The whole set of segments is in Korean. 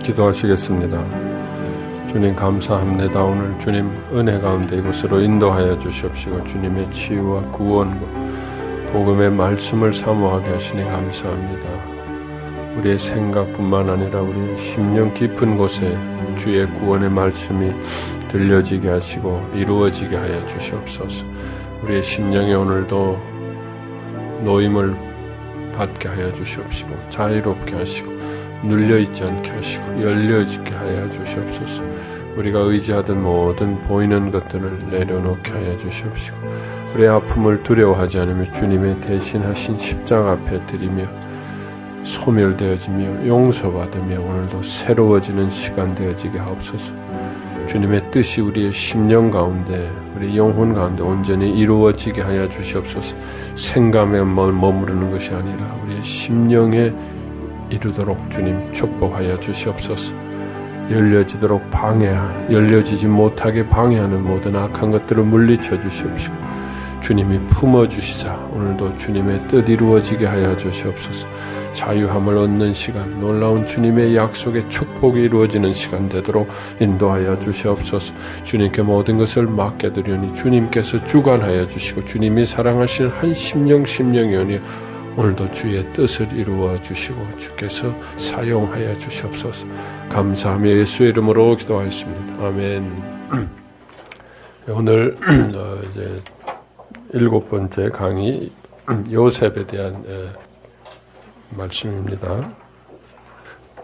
기도하시겠습니다. 주님 감사합니다. 오늘 주님 은혜 가운데 이곳으로 인도하여 주시옵시고 주님의 치유와 구원과 복음의 말씀을 사모하게 하시니 감사합니다. 우리의 생각뿐만 아니라 우리의 심령 깊은 곳에 주의 구원의 말씀이 들려지게 하시고 이루어지게 하여 주시옵소서. 우리의 심령에 오늘도 노임을 받게 하여 주시옵시고 자유롭게 하시고 눌려있지 않게 하시고 열려있게 하여 주시옵소서. 우리가 의지하던 모든 보이는 것들을 내려놓게 하여 주시옵시고 우리의 아픔을 두려워하지 않으며 주님의 대신하신 십자가 앞에 드리며 소멸되어지며 용서받으며 오늘도 새로워지는 시간 되어지게 하옵소서. 주님의 뜻이 우리의 심령 가운데 우리 영혼 가운데 온전히 이루어지게 하여 주시옵소서. 생감에 머무르는 것이 아니라 우리의 심령에 이루도록 주님 축복하여 주시옵소서. 열려지지 못하게 방해하는 모든 악한 것들을 물리쳐 주시옵시고 주님이 품어주시사 오늘도 주님의 뜻 이루어지게 하여 주시옵소서. 자유함을 얻는 시간, 놀라운 주님의 약속의 축복이 이루어지는 시간 되도록 인도하여 주시옵소서. 주님께 모든 것을 맡겨드리오니 주님께서 주관하여 주시고 주님이 사랑하시는 한 심령이오니 오늘도 주의 뜻을 이루어 주시고 주께서 사용하여 주시옵소서. 감사하며 예수의 이름으로 기도하였습니다. 아멘. 오늘 이제 7번째 강의 요셉에 대한 말씀입니다.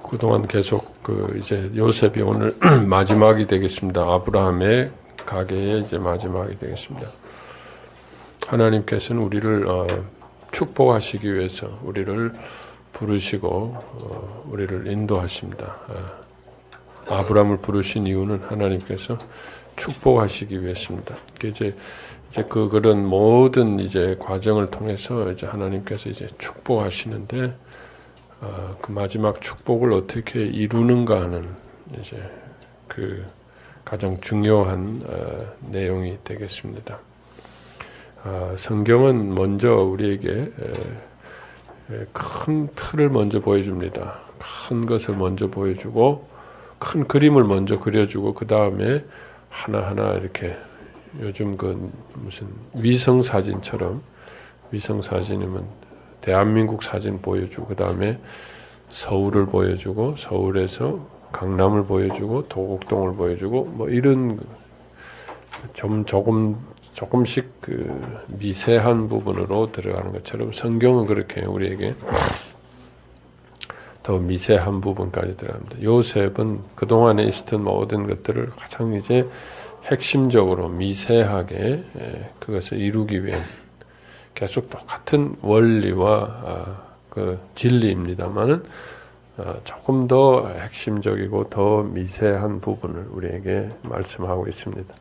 그동안 계속 이제 요셉이 오늘 마지막이 되겠습니다. 아브라함의 가계의 이제 마지막이 되겠습니다. 하나님께서는 우리를 축복하시기 위해서 우리를 부르시고 우리를 인도하십니다. 아브라함을 부르신 이유는 하나님께서 축복하시기 위해서입니다. 이제 그런 모든 이제 과정을 통해서 이제 하나님께서 이제 축복하시는데 그 마지막 축복을 어떻게 이루는가 하는 이제 그 가장 중요한 내용이 되겠습니다. 성경은 먼저 우리에게 큰 틀을 먼저 보여줍니다. 큰 것을 먼저 보여주고 큰 그림을 먼저 그려주고 그 다음에 하나하나 이렇게 요즘 무슨 위성 사진처럼 위성 사진이면 대한민국 사진 보여주고 그 다음에 서울을 보여주고 서울에서 강남을 보여주고 도곡동을 보여주고 뭐 이런 조금씩 미세한 부분으로 들어가는 것처럼 성경은 그렇게 우리에게 더 미세한 부분까지 들어갑니다. 요셉은 그동안에 있었던 모든 것들을 가장 이제 핵심적으로 미세하게 그것을 이루기 위한 계속 똑같은 원리와 그 진리입니다만은 조금 더 핵심적이고 더 미세한 부분을 우리에게 말씀하고 있습니다.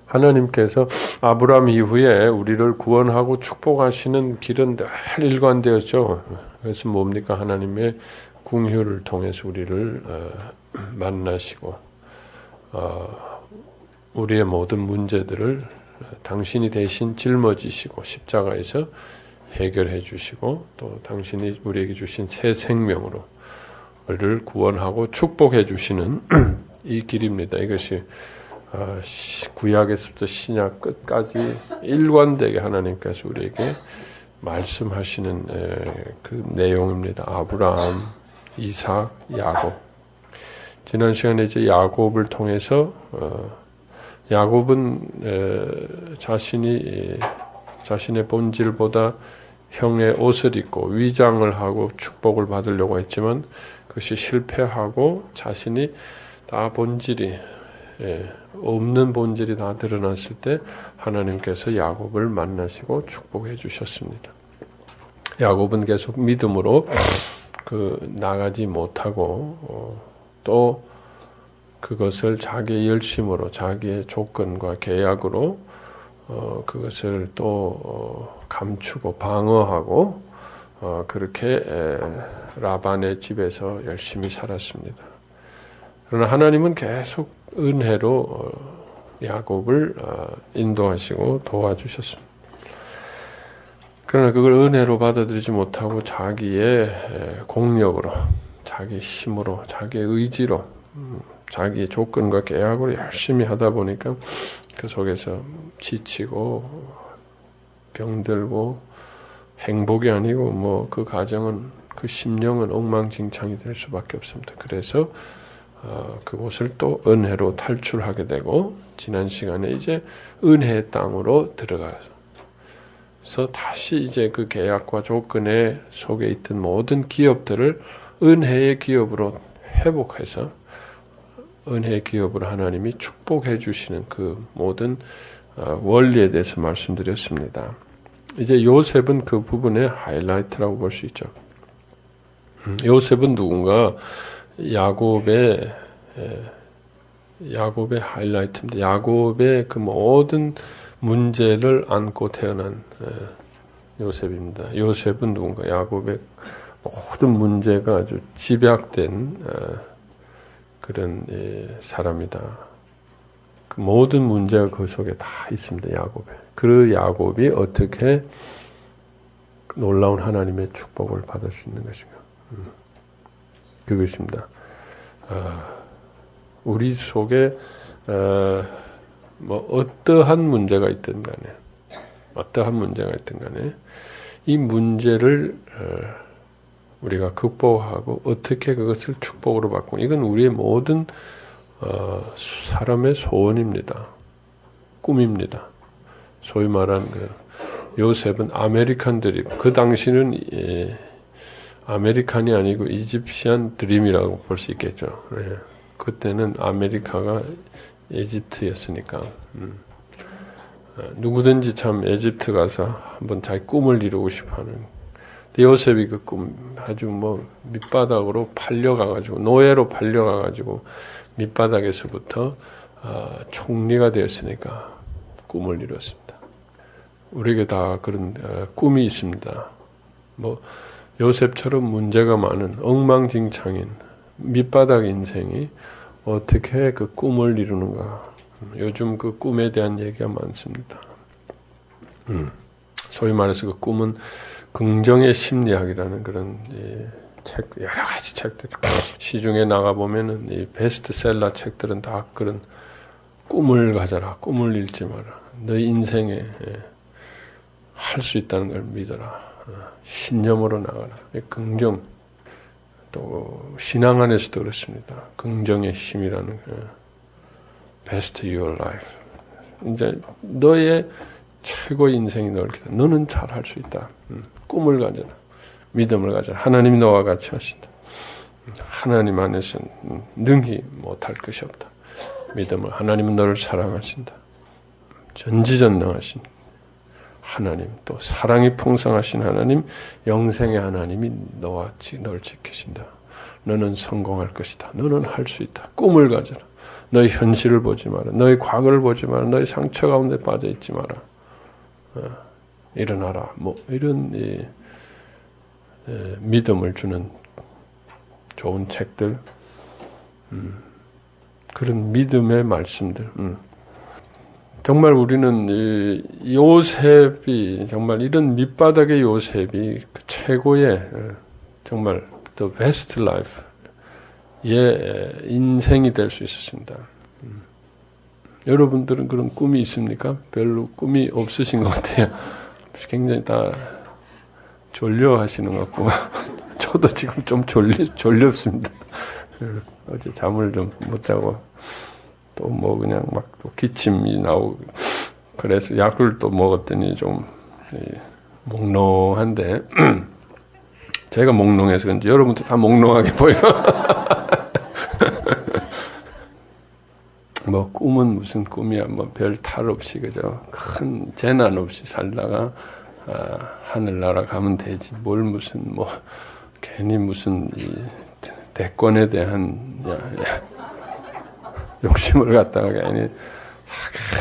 하나님께서 아브라함 이후에 우리를 구원하고 축복하시는 길은 늘 일관되었죠. 그래서 뭡니까? 하나님의 긍휼을 통해서 우리를 만나시고 우리의 모든 문제들을 당신이 대신 짊어지시고 십자가에서 해결해 주시고 또 당신이 우리에게 주신 새 생명으로 우리를 구원하고 축복해 주시는 이 길입니다. 이것이 구약에서부터 신약 끝까지 일관되게 하나님께서 우리에게 말씀하시는 그 내용입니다. 아브라함, 이삭, 야곱. 지난 시간에 이제 야곱을 통해서 야곱은 자신의 본질보다 형의 옷을 입고 위장을 하고 축복을 받으려고 했지만 그것이 실패하고 자신이 다 본질이 없는 본질이 다 드러났을 때 하나님께서 야곱을 만나시고 축복해 주셨습니다. 야곱은 계속 믿음으로 나가지 못하고 또 그것을 자기의 열심으로 자기의 조건과 계약으로 그것을 또 감추고 방어하고 그렇게 라반의 집에서 열심히 살았습니다. 그러나 하나님은 계속 은혜로 야곱을 인도하시고 도와주셨습니다. 그러나 그걸 은혜로 받아들이지 못하고 자기의 공력으로 자기 힘으로, 자기 의지로, 자기 조건과 계약으로 열심히 하다 보니까 그 속에서 지치고 병들고 행복이 아니고 뭐 그 가정은, 그 심령은 엉망진창이 될 수밖에 없습니다. 그래서 그곳을 또 은혜로 탈출하게 되고, 지난 시간에 이제 은혜의 땅으로 들어가서 다시 이제 그 계약과 조건의 속에 있던 모든 기업들을 은혜의 기업으로 회복해서 은혜의 기업으로 하나님이 축복해 주시는 그 모든 원리에 대해서 말씀드렸습니다. 이제 요셉은 그 부분의 하이라이트라고 볼 수 있죠. 요셉은 누군가? 야곱의 하이라이트입니다. 야곱의 그 모든 문제를 안고 태어난 요셉입니다. 요셉은 누군가? 야곱의 모든 문제가 아주 집약된 그런 사람이다. 그 모든 문제가 그 속에 다 있습니다. 야곱에. 그 야곱이 어떻게 놀라운 하나님의 축복을 받을 수 있는 것인가? 그것입니다. 우리 속에 뭐 어떠한 문제가 있든 간에 이 문제를 우리가 극복하고 어떻게 그것을 축복으로 바꾸는, 이건 우리의 모든 사람의 소원입니다. 꿈입니다. 소위 말하는 그 요셉은 아메리칸 드림, 그 당시는 아메리칸이 아니고 이집시안 드림이라고 볼 수 있겠죠. 그때는 아메리카가 이집트였으니까 누구든지 참 이집트 가서 한번 자기 꿈을 이루고 싶어하는, 요셉이 그 꿈 아주 뭐 밑바닥으로 팔려가가지고, 노예로 팔려가가지고 밑바닥에서부터 총리가 되었으니까 꿈을 이뤘습니다. 우리에게 다 그런 꿈이 있습니다. 뭐 요셉처럼 문제가 많은 엉망진창인 밑바닥 인생이 어떻게 그 꿈을 이루는가. 요즘 그 꿈에 대한 얘기가 많습니다. 소위 말해서 그 꿈은 긍정의 심리학이라는 그런 책, 여러 가지 책들, 시중에 나가보면은 이 베스트셀러 책들은 다 그런 꿈을 가져라, 꿈을 잃지 마라, 너희 인생에 할 수 있다는 걸 믿어라, 신념으로 나가라, 긍정. 또 신앙 안에서도 그렇습니다. 긍정의 힘이라는 Best Your Life. 이제 너의 최고 인생이 널 기다. 너는 잘할 수 있다. 꿈을 가져라. 믿음을 가져라. 하나님이 너와 같이 하신다. 하나님 안에서는 능히 못할 것이 없다. 믿음을, 하나님은 너를 사랑하신다. 전지전능하신 하나님, 또 사랑이 풍성하신 하나님, 영생의 하나님이 너와 널 지키신다. 너는 성공할 것이다. 너는 할 수 있다. 꿈을 가져라. 너의 현실을 보지 마라. 너의 과거를 보지 마라. 너의 상처 가운데 빠져 있지 마라. 일어나라. 뭐 이런 믿음을 주는 좋은 책들, 그런 믿음의 말씀들. 정말 우리는 요셉이, 정말 이런 밑바닥의 요셉이 그 최고의, 정말 the best life, 의 인생이 될 수 있었습니다. 여러분들은 그런 꿈이 있습니까? 별로 꿈이 없으신 것 같아요. 굉장히 다 졸려하시는 것 같고 저도 지금 좀 졸렵습니다. 어제 잠을 좀 못 자고 또 뭐 그냥 막 또 기침이 나오고 그래서 약을 또 먹었더니 좀 몽롱한데 제가 몽롱해서 그런지 여러분도 다 몽롱하게 보여. 뭐 꿈은 무슨 꿈이야, 뭐 별 탈 없이 그죠, 큰 재난 없이 살다가 하늘나라 가면 되지, 뭘 무슨 뭐 괜히 무슨 이 대권에 대한 욕심을 갖다가 괜히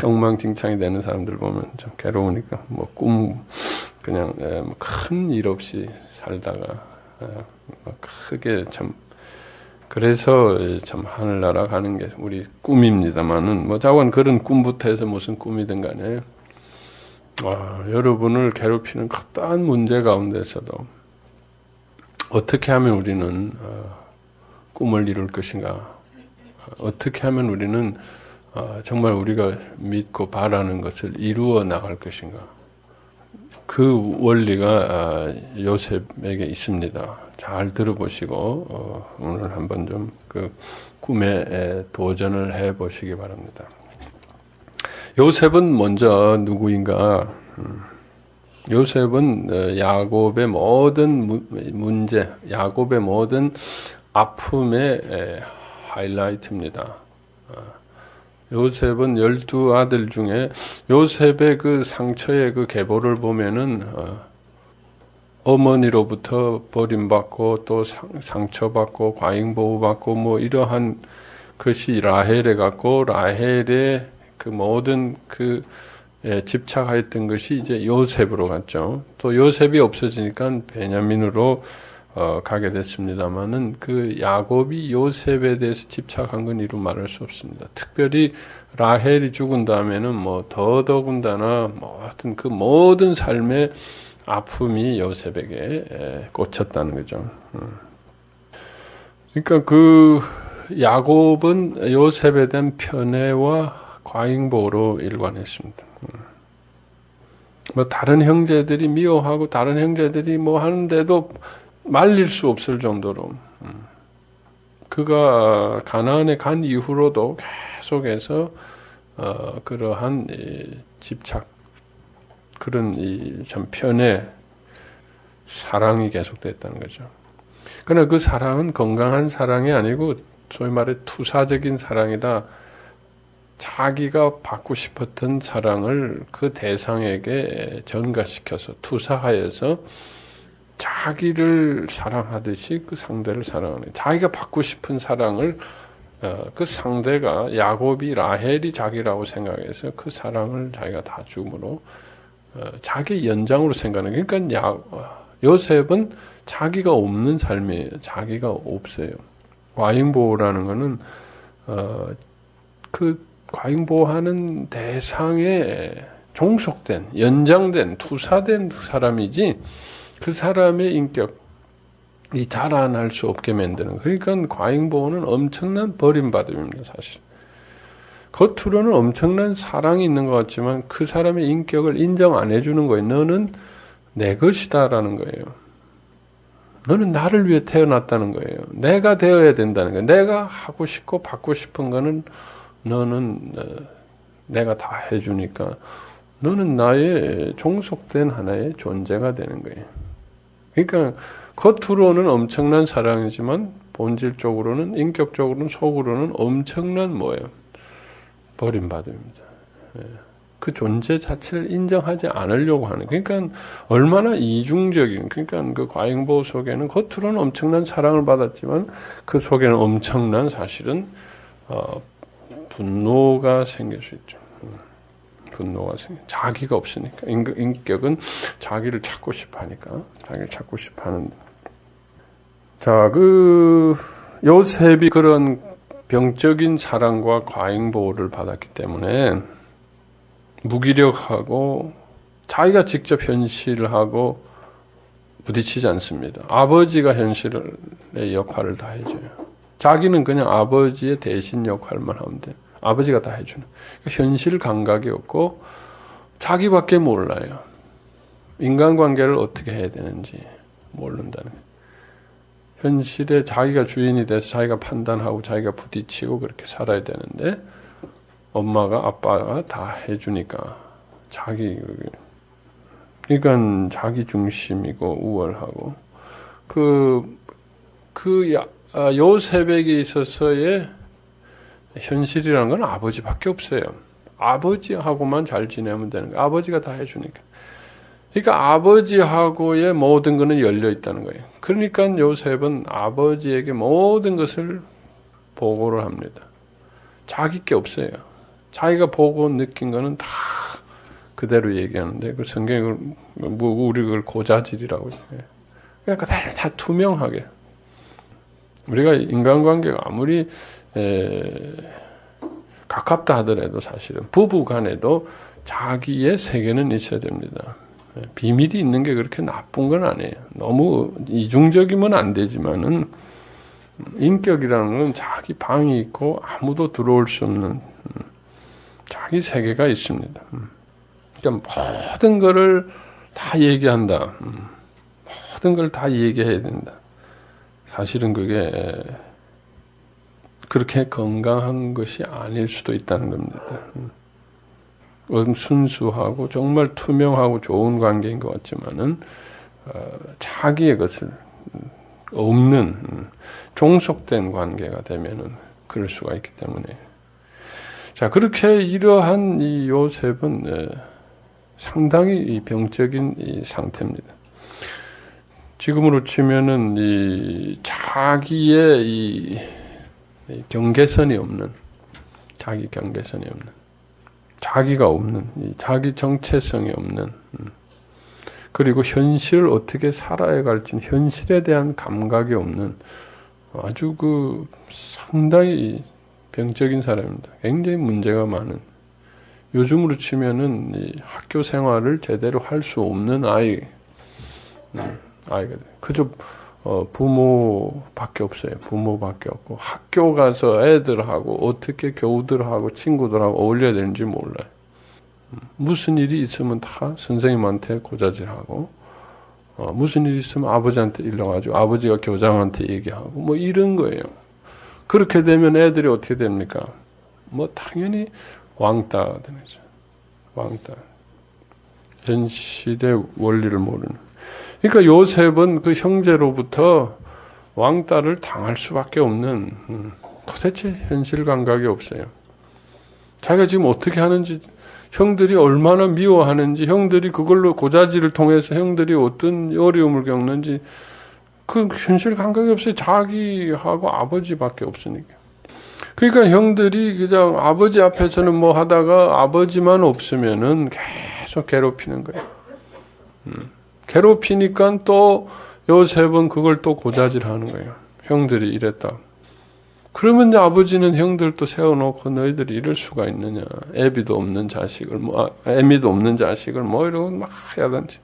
엉망진창이 되는 사람들 보면 좀 괴로우니까 뭐 꿈 그냥 큰 일 없이 살다가 크게 참, 그래서 참 하늘나라 가는 게 우리 꿈입니다만은 뭐 자관 그런 꿈부터 해서 무슨 꿈이든 간에 여러분을 괴롭히는 커다란 문제 가운데서도 어떻게 하면 우리는 꿈을 이룰 것인가? 어떻게 하면 우리는 정말 우리가 믿고 바라는 것을 이루어 나갈 것인가? 그 원리가 요셉에게 있습니다. 잘 들어보시고 오늘 한번 좀 그 꿈에 도전을 해보시기 바랍니다. 요셉은 먼저 누구인가? 요셉은 야곱의 모든 문제, 야곱의 모든 아픔의 하이라이트입니다. 요셉은 12아들 중에 요셉의 그 상처의 그 계보를 보면은 어머니로부터 버림받고 또 상처받고 과잉보호받고 뭐 이러한 것이 라헬에 갔고 라헬의 그 모든 그 집착하였던 것이 이제 요셉으로 갔죠. 또 요셉이 없어지니까 베냐민으로 가게 됐습니다만은 그 야곱이 요셉에 대해서 집착한 건 이루 말할 수 없습니다. 특별히 라헬이 죽은 다음에는 뭐 더더군다나 뭐 하여튼 그 모든 삶의 아픔이 요셉에게 꽂혔다는 거죠. 그러니까 그 야곱은 요셉에 대한 편애와 과잉보호로 일관했습니다. 뭐 다른 형제들이 미워하고 다른 형제들이 뭐 하는데도 말릴 수 없을 정도로 그가 가나안에 간 이후로도 계속해서 그러한 집착 그런 참 편애 사랑이 계속됐다는 거죠. 그러나 그 사랑은 건강한 사랑이 아니고 소위 말해 투사적인 사랑이다. 자기가 받고 싶었던 사랑을 그 대상에게 전가시켜서 투사하여서 자기를 사랑하듯이 그 상대를 사랑하는, 자기가 받고 싶은 사랑을 그 상대가 야곱이 라헬이 자기라고 생각해서 그 사랑을 자기가 다 줌으로 자기 연장으로 생각하는. 그러니까 요셉은 자기가 없는 삶이에요. 자기가 없어요. 과잉보호라는 거는 그 과잉보호하는 대상에 종속된, 연장된, 투사된 사람이지 그 사람의 인격이 자라날 수 없게 만드는 거예요. 그러니까 과잉보호는 엄청난 버림받음입니다. 사실 겉으로는 엄청난 사랑이 있는 것 같지만 그 사람의 인격을 인정 안 해주는 거예요. 너는 내 것이다라는 거예요. 너는 나를 위해 태어났다는 거예요. 내가 되어야 된다는 거예요. 내가 하고 싶고 받고 싶은 거는 너는 내가 다 해주니까 너는 나의 종속된 하나의 존재가 되는 거예요. 그러니까 겉으로는 엄청난 사랑이지만 본질적으로는, 인격적으로는, 속으로는 엄청난 뭐예요? 버림받음입니다. 그 존재 자체를 인정하지 않으려고 하는. 그러니까 얼마나 이중적인, 그러니까 그 과잉보호 속에는 겉으로는 엄청난 사랑을 받았지만 그 속에는 엄청난 사실은 분노가 생길 수 있죠. 분노가 생겨. 자기가 없으니까. 인격은 자기를 찾고 싶어 하니까. 자기를 찾고 싶어 하는데. 자, 요셉이 그런 병적인 사랑과 과잉보호를 받았기 때문에 무기력하고 자기가 직접 현실을 하고 부딪히지 않습니다. 아버지가 현실의 역할을 다 해줘요. 자기는 그냥 아버지의 대신 역할만 하면 돼요. 아버지가 다 해주는. 현실 감각이 없고 자기밖에 몰라요. 인간관계를 어떻게 해야 되는지 모른다는 거예요. 현실에 자기가 주인이 돼서 자기가 판단하고 자기가 부딪히고 그렇게 살아야 되는데 엄마가 아빠가 다 해주니까 그러니까 자기 중심이고 우월하고 요셉에게 있어서의 현실이라는 건 아버지밖에 없어요. 아버지하고만 잘 지내면 되는 거예요. 아버지가 다 해주니까. 그러니까 아버지하고의 모든 것은 열려 있다는 거예요. 그러니까 요셉은 아버지에게 모든 것을 보고를 합니다. 자기 게 없어요. 자기가 보고 느낀 거는 다 그대로 얘기하는데 그 성경을 우리 그걸 고자질이라고 해요. 그러니까 다 투명하게. 우리가 인간관계가 아무리 가깝다 하더라도 사실은 부부 간에도 자기의 세계는 있어야 됩니다. 비밀이 있는 게 그렇게 나쁜 건 아니에요. 너무 이중적이면 안 되지만은 인격이라는 건 자기 방이 있고 아무도 들어올 수 없는 자기 세계가 있습니다. 그러니까 모든 것을 다 얘기한다. 모든 걸 다 얘기해야 된다. 사실은 그게 그렇게 건강한 것이 아닐 수도 있다는 겁니다. 순수하고 정말 투명하고 좋은 관계인 것 같지만은 자기의 것을 없는 종속된 관계가 되면은 그럴 수가 있기 때문에 자 그렇게 이러한 이 요셉은 상당히 병적인 이 상태입니다. 지금으로 치면은 이 자기의 이 경계선이 없는 자기 경계선이 없는 자기가 없는 이 자기 정체성이 없는 그리고 현실을 어떻게 살아야 갈지 현실에 대한 감각이 없는 아주 그 상당히 병적인 사람입니다. 굉장히 문제가 많은 요즘으로 치면은 이 학교 생활을 제대로 할 수 없는 아이가 그저 부모밖에 없어요. 부모밖에 없고 학교 가서 애들하고 어떻게 교우들하고 친구들하고 어울려야 되는지 몰라요. 무슨 일이 있으면 다 선생님한테 고자질하고 무슨 일이 있으면 아버지한테 일러가지고 아버지가 교장한테 얘기하고 뭐 이런 거예요. 그렇게 되면 애들이 어떻게 됩니까? 뭐 당연히 왕따가 되는 거죠. 왕따. 현실의 원리를 모르는. 그러니까 요셉은 그 형제로부터 왕따를 당할 수밖에 없는 도대체 현실 감각이 없어요. 자기가 지금 어떻게 하는지 형들이 얼마나 미워하는지 형들이 그걸로 고자질을 통해서 형들이 어떤 어려움을 겪는지 그 현실 감각이 없어요. 자기하고 아버지밖에 없으니까. 그러니까 형들이 그냥 아버지 앞에서는 뭐 하다가 아버지만 없으면은 계속 괴롭히는 거예요. 괴롭히니까 또 요셉은 그걸 또 고자질하는 거예요. 형들이 이랬다. 그러면 이제 아버지는 형들도 세워놓고 너희들이 이럴 수가 있느냐. 애비도 없는 자식을 애미도 없는 자식을 뭐 이러고 막 해야든지.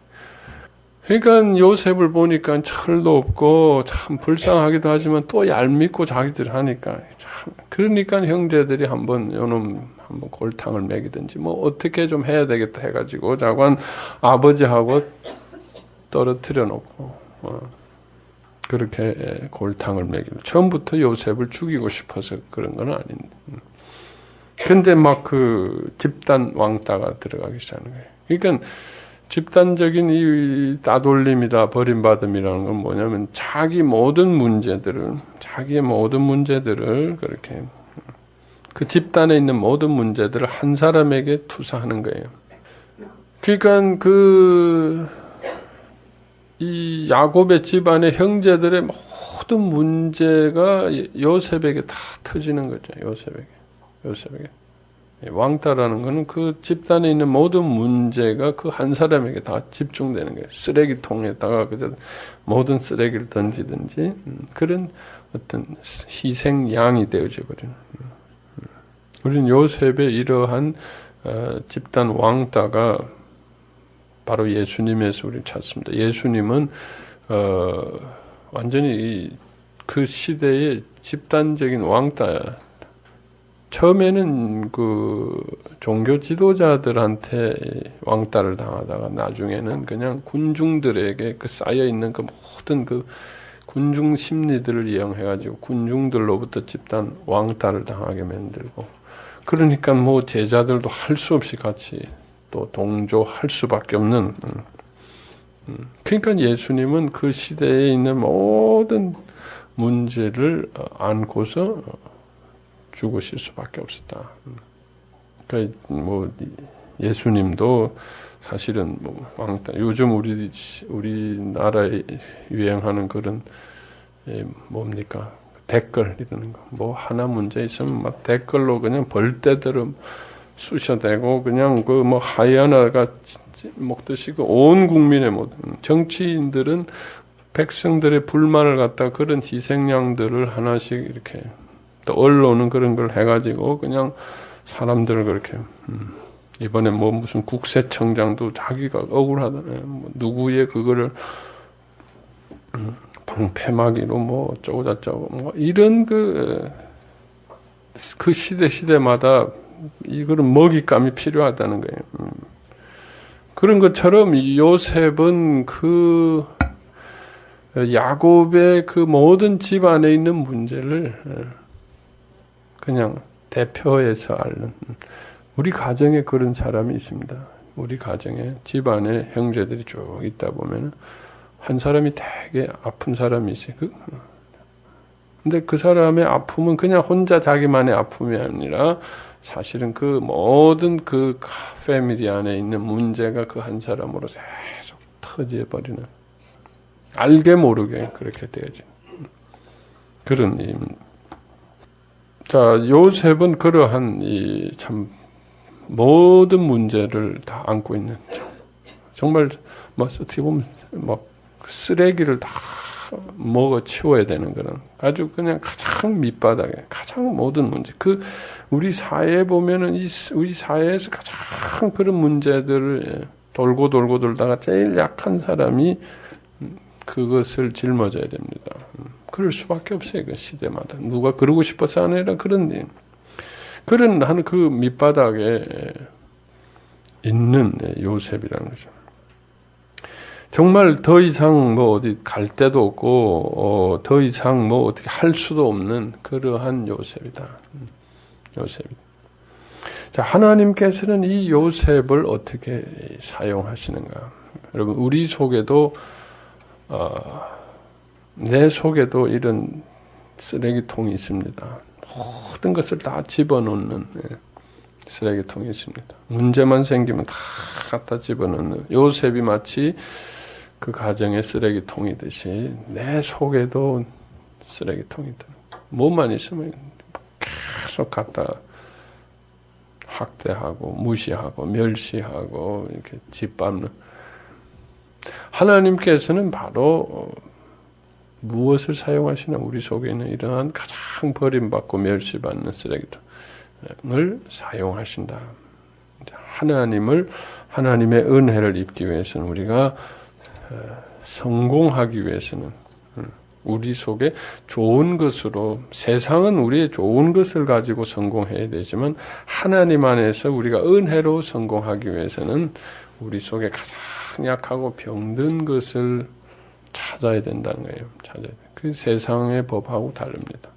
그러니까 요셉을 보니까 철도 없고 참 불쌍하기도 하지만 또 얄밉고 자기들 하니까 참 그러니까 형제들이 한번 요놈 한번 골탕을 먹이든지 뭐 어떻게 좀 해야 되겠다 해가지고 자관 아버지하고 떨어뜨려 놓고 그렇게 골탕을 먹이고 처음부터 요셉을 죽이고 싶어서 그런 건 아닌데 근데 막 그 집단 왕따가 들어가기 시작하는 거예요. 그러니까 집단적인 이 따돌림이다 버림받음이라는 건 뭐냐면 자기의 모든 문제들을 그렇게 그 집단에 있는 모든 문제들을 한 사람에게 투사하는 거예요. 그러니까 이 야곱의 집안의 형제들의 모든 문제가 요셉에게 다 터지는 거죠. 요셉에게. 왕따라는 것은 그 집단에 있는 모든 문제가 그 한 사람에게 다 집중되는 거예요. 쓰레기통에다가 그저 모든 쓰레기를 던지든지 그런 어떤 희생양이 되어져 버리는. 우리는 요셉의 이러한 집단 왕따가 바로 예수님에서 우리 찾습니다. 예수님은 완전히 그 시대의 집단적인 왕따야. 처음에는 그 종교 지도자들한테 왕따를 당하다가 나중에는 그냥 군중들에게 그 쌓여 있는 그 모든 그 군중 심리들을 이용해가지고 군중들로부터 집단 왕따를 당하게 만들고 그러니까 뭐 제자들도 할 수 없이 같이 또 동조할 수밖에 없는. 그러니까 예수님은 그 시대에 있는 모든 문제를 안고서 죽으실 수밖에 없었다. 그러니까 뭐 예수님도 사실은 뭐 왕따. 요즘 우리나라에 유행하는 그런 뭡니까 댓글 이러는 거. 뭐 하나 문제 있으면 막 댓글로 그냥 벌떼들은 쑤셔대고 그냥 그 뭐 하이에나가 먹듯이 그 온 국민의 모든 정치인들은 백성들의 불만을 갖다 그런 희생양들을 하나씩 이렇게 또 언론은 그런 걸 해가지고 그냥 사람들을 그렇게 이번에 뭐 무슨 국세청장도 자기가 억울하다네 뭐 누구의 그거를 방패막이로 뭐 어쩌고 저쩌고 뭐 이런 그 시대마다 이거는 먹잇감이 필요하다는 거예요. 그런 것처럼 요셉은 그 야곱의 그 모든 집안에 있는 문제를 그냥 대표해서 앓는, 우리 가정에 그런 사람이 있습니다. 우리 가정에 집안에 형제들이 쭉 있다 보면 한 사람이 되게 아픈 사람이 있어요. 근데 그 사람의 아픔은 그냥 혼자 자기만의 아픔이 아니라 사실은 그 모든 그 패밀리 안에 있는 문제가 그 한 사람으로 계속 터져버리는, 알게 모르게 그렇게 되어진 그런 일입니다. 자, 요셉은 그러한 이 참 모든 문제를 다 안고 있는, 정말 뭐 어떻게 보면 뭐 쓰레기를 다 먹어 치워야 되는 그런 아주 그냥 가장 밑바닥에 가장 모든 문제, 그 우리 사회에 보면은 우리 사회에서 가장 그런 문제들을 돌고 돌다가 제일 약한 사람이 그것을 짊어져야 됩니다. 그럴 수밖에 없어요. 그 시대마다 누가 그러고 싶어서 아니라 그런 일, 그런 한 그 밑바닥에 있는 요셉이라는 거죠. 정말 더 이상 뭐 어디 갈 데도 없고 더 이상 뭐 어떻게 할 수도 없는 그러한 요셉이다. 요셉이다. 자, 하나님께서는 이 요셉을 어떻게 사용하시는가? 여러분, 우리 속에도 내 속에도 이런 쓰레기통이 있습니다. 모든 것을 다 집어넣는 쓰레기통이 있습니다. 문제만 생기면 다 갖다 집어넣는, 요셉이 마치 그 가정의 쓰레기통이듯이 내 속에도 쓰레기통이다. 뭐만 있으면 계속 갖다 학대하고 무시하고 멸시하고 이렇게 짓밟는. 하나님께서는 바로 무엇을 사용하시나? 우리 속에 있는 이러한 가장 버림받고 멸시받는 쓰레기통을 사용하신다. 하나님의 은혜를 입기 위해서는, 우리가 성공하기 위해서는 우리 속에 좋은 것으로, 세상은 우리의 좋은 것을 가지고 성공해야 되지만 하나님 안에서 우리가 은혜로 성공하기 위해서는 우리 속에 가장 약하고 병든 것을 찾아야 된다는 거예요. 그 세상의 법하고 다릅니다.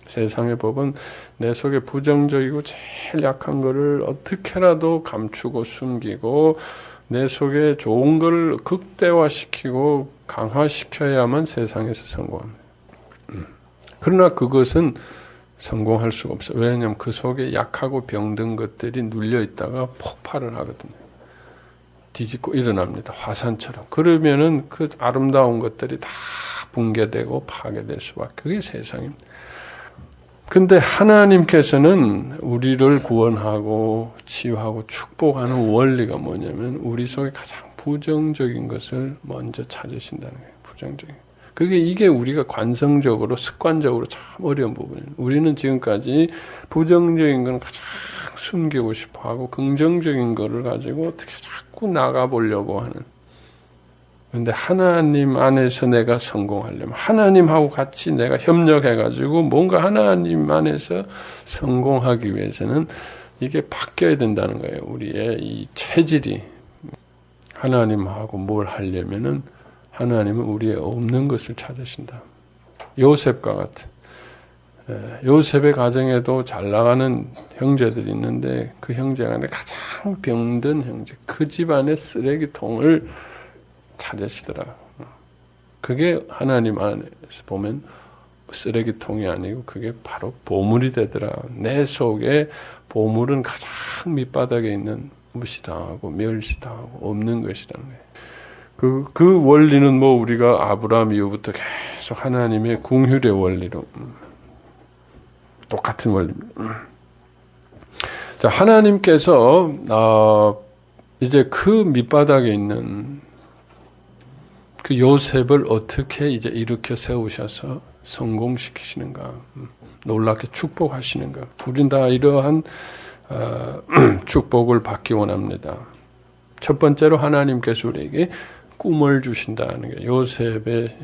세상의 법은 내 속에 부정적이고 제일 약한 것을 어떻게라도 감추고 숨기고 내 속에 좋은 걸 극대화시키고 강화시켜야만 세상에서 성공합니다. 그러나 그것은 성공할 수가 없어요. 왜냐하면 그 속에 약하고 병든 것들이 눌려있다가 폭발을 하거든요. 뒤집고 일어납니다. 화산처럼. 그러면은 그 아름다운 것들이 다 붕괴되고 파괴될 수밖에. 그게 세상입니다. 근데 하나님께서는 우리를 구원하고 치유하고 축복하는 원리가 뭐냐면 우리 속에 가장 부정적인 것을 먼저 찾으신다는 거예요. 부정적인. 이게 우리가 관성적으로 습관적으로 참 어려운 부분이에요. 우리는 지금까지 부정적인 건 가장 숨기고 싶어하고 긍정적인 거를 가지고 어떻게 자꾸 나가보려고 하는. 그런데 하나님 안에서 내가 성공하려면 하나님하고 같이 내가 협력해가지고 뭔가 하나님 안에서 성공하기 위해서는 이게 바뀌어야 된다는 거예요. 우리의 이 체질이. 하나님하고 뭘 하려면은 하나님은 우리의 없는 것을 찾으신다. 요셉과 같은. 요셉의 가정에도 잘 나가는 형제들이 있는데 그 형제가 가장 병든 형제, 그 집안의 쓰레기통을 찾으시더라. 그게 하나님 안에서 보면 쓰레기통이 아니고 그게 바로 보물이 되더라. 내 속에 보물은 가장 밑바닥에 있는 무시당하고 멸시당하고 없는 것이라는 거예요. 그 원리는 뭐 우리가 아브라함 이후부터 계속 하나님의 궁휼의 원리로 똑같은 원리입니다. 자, 하나님께서 이제 그 밑바닥에 있는 그 요셉을 어떻게 이제 일으켜 세우셔서 성공시키시는가, 놀랍게 축복하시는가. 우린 다 이러한 축복을 받기 원합니다. 첫 번째로 하나님께서 우리에게 꿈을 주신다는 게 요셉의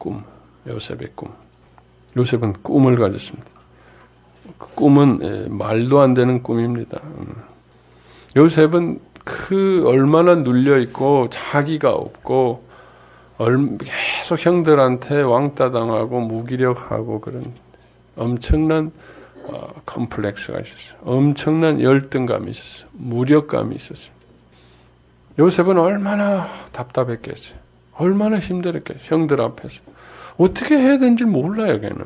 꿈, 요셉의 꿈. 요셉은 꿈을 가졌습니다. 그 꿈은 말도 안 되는 꿈입니다. 요셉은 얼마나 눌려있고 자기가 없고 계속 형들한테 왕따 당하고 무기력하고 그런 엄청난 컴플렉스가 있었어요. 엄청난 열등감이 있었어요. 무력감이 있었어요. 요셉은 얼마나 답답했겠어요. 얼마나 힘들었겠어요. 형들 앞에서. 어떻게 해야 되는지 몰라요, 걔는.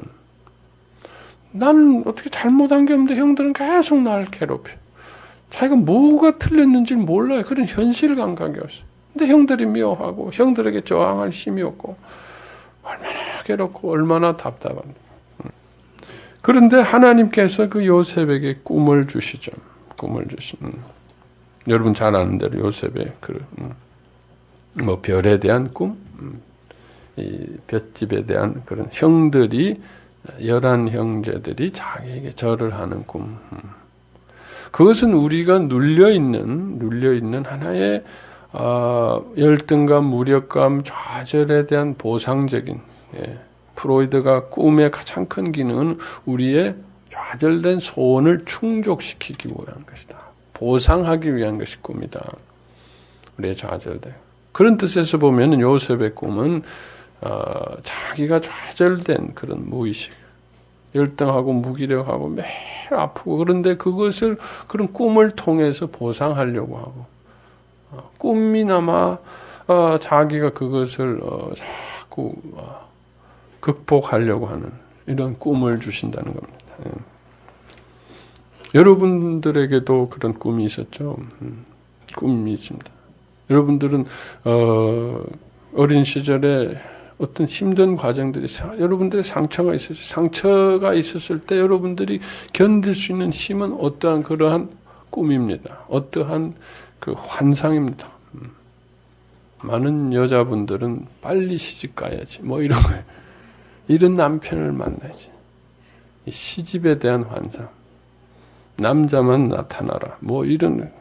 나는 어떻게 잘못한 게 없는데 형들은 계속 날 괴롭혀. 자기가 뭐가 틀렸는지 몰라요. 그런 현실 감각이었어요. 근데 형들이 미워하고 형들에게 저항할 힘이 없고 얼마나 괴롭고 얼마나 답답한데. 그런데 하나님께서 그 요셉에게 꿈을 주시죠. 꿈을 주시는. 여러분 잘 아는 대로 요셉의 별에 대한 꿈, 이 볏집에 대한 그런 형들이 11 형제들이 자기에게 절을 하는 꿈. 그것은 우리가 눌려있는 하나의 열등감, 무력감, 좌절에 대한 보상적인, 프로이드가 꿈의 가장 큰 기능은 우리의 좌절된 소원을 충족시키기 위한 것이다. 보상하기 위한 것이 꿈이다. 우리의 좌절된. 그런 뜻에서 보면 요셉의 꿈은 자기가 좌절된 그런 무의식, 열등하고 무기력하고 매일 아프고 그런데 그런 꿈을 통해서 보상하려고 하고 꿈이나마 자기가 그것을 자꾸 극복하려고 하는 이런 꿈을 주신다는 겁니다. 여러분들에게도 그런 꿈이 있었죠. 꿈이 있습니다. 여러분들은 어린 시절에 어떤 힘든 과정들이 여러분들의 상처가 있었을 때 여러분들이 견딜 수 있는 힘은 어떠한 그러한 꿈입니다. 어떠한 그 환상입니다. 많은 여자분들은 빨리 시집 가야지 뭐 이런 거예요. 이런 남편을 만나야지. 시집에 대한 환상. 남자만 나타나라. 뭐 이런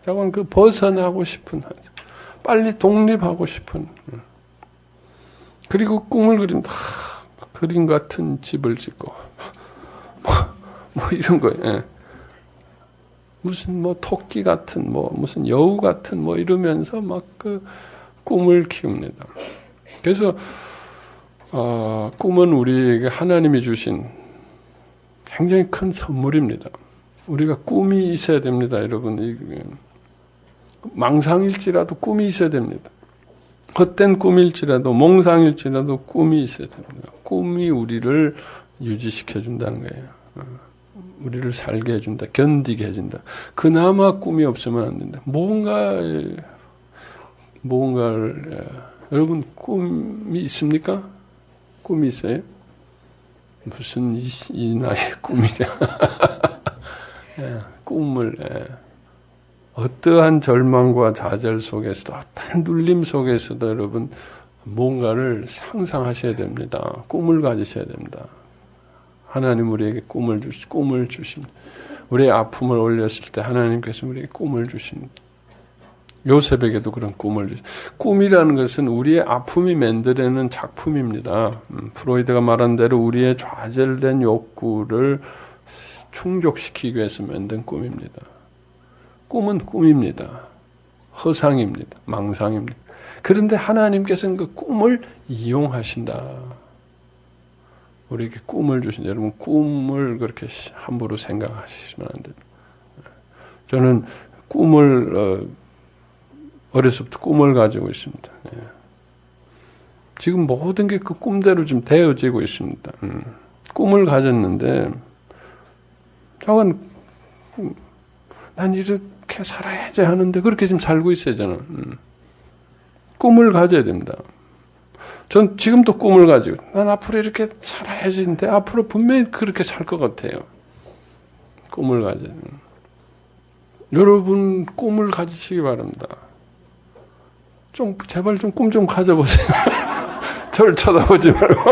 자꾸 그 벗어나고 싶은 환상. 빨리 독립하고 싶은. 그리고 꿈을 그린다. 그림 같은 집을 짓고 뭐 이런 거예요. 무슨 뭐 토끼 같은 무슨 여우 같은 이러면서 막 그 꿈을 키웁니다. 그래서 꿈은 우리에게 하나님이 주신 굉장히 큰 선물입니다. 우리가 꿈이 있어야 됩니다, 여러분. 망상일지라도 꿈이 있어야 됩니다. 헛된 꿈일지라도 몽상일지라도 꿈이 있어야 됩니다. 꿈이 우리를 유지시켜 준다는 거예요. 우리를 살게 해준다. 견디게 해준다. 그나마 꿈이 없으면 안 된다. 뭔가를 여러분 꿈이 있습니까? 꿈이 있어요? 무슨 이 나이에 꿈이냐. 꿈을 어떠한 절망과 좌절 속에서도 어떠한 눌림 속에서도 여러분 뭔가를 상상하셔야 됩니다. 꿈을 가지셔야 됩니다. 하나님 우리에게 꿈을 주십니다. 우리의 아픔을 올렸을 때 하나님께서 우리에게 꿈을 주십니다. 요셉에게도 그런 꿈을 주십니다. 꿈이라는 것은 우리의 아픔이 만들어내는 작품입니다. 프로이드가 말한 대로 우리의 좌절된 욕구를 충족시키기 위해서 만든 꿈입니다. 꿈은 꿈입니다. 허상입니다. 망상입니다. 그런데 하나님께서는 그 꿈을 이용하신다. 우리에게 꿈을 주신다. 여러분 꿈을 그렇게 함부로 생각하시면 안 됩니다. 저는 꿈을 어려서부터 꿈을 가지고 있습니다. 지금 모든 게 그 꿈대로 좀 되어지고 있습니다. 꿈을 가졌는데 저건 난 이렇게 살아야지 하는데 그렇게 지금 살고 있어요, 저는. 꿈을 가져야 됩니다. 전 지금도 꿈을 가지고 난 앞으로 이렇게 살아야지 하는데 앞으로 분명히 그렇게 살 것 같아요. 꿈을 가져야 됩니다. 여러분 꿈을 가지시기 바랍니다. 제발 꿈 좀 가져보세요. 저를 쳐다보지 말고.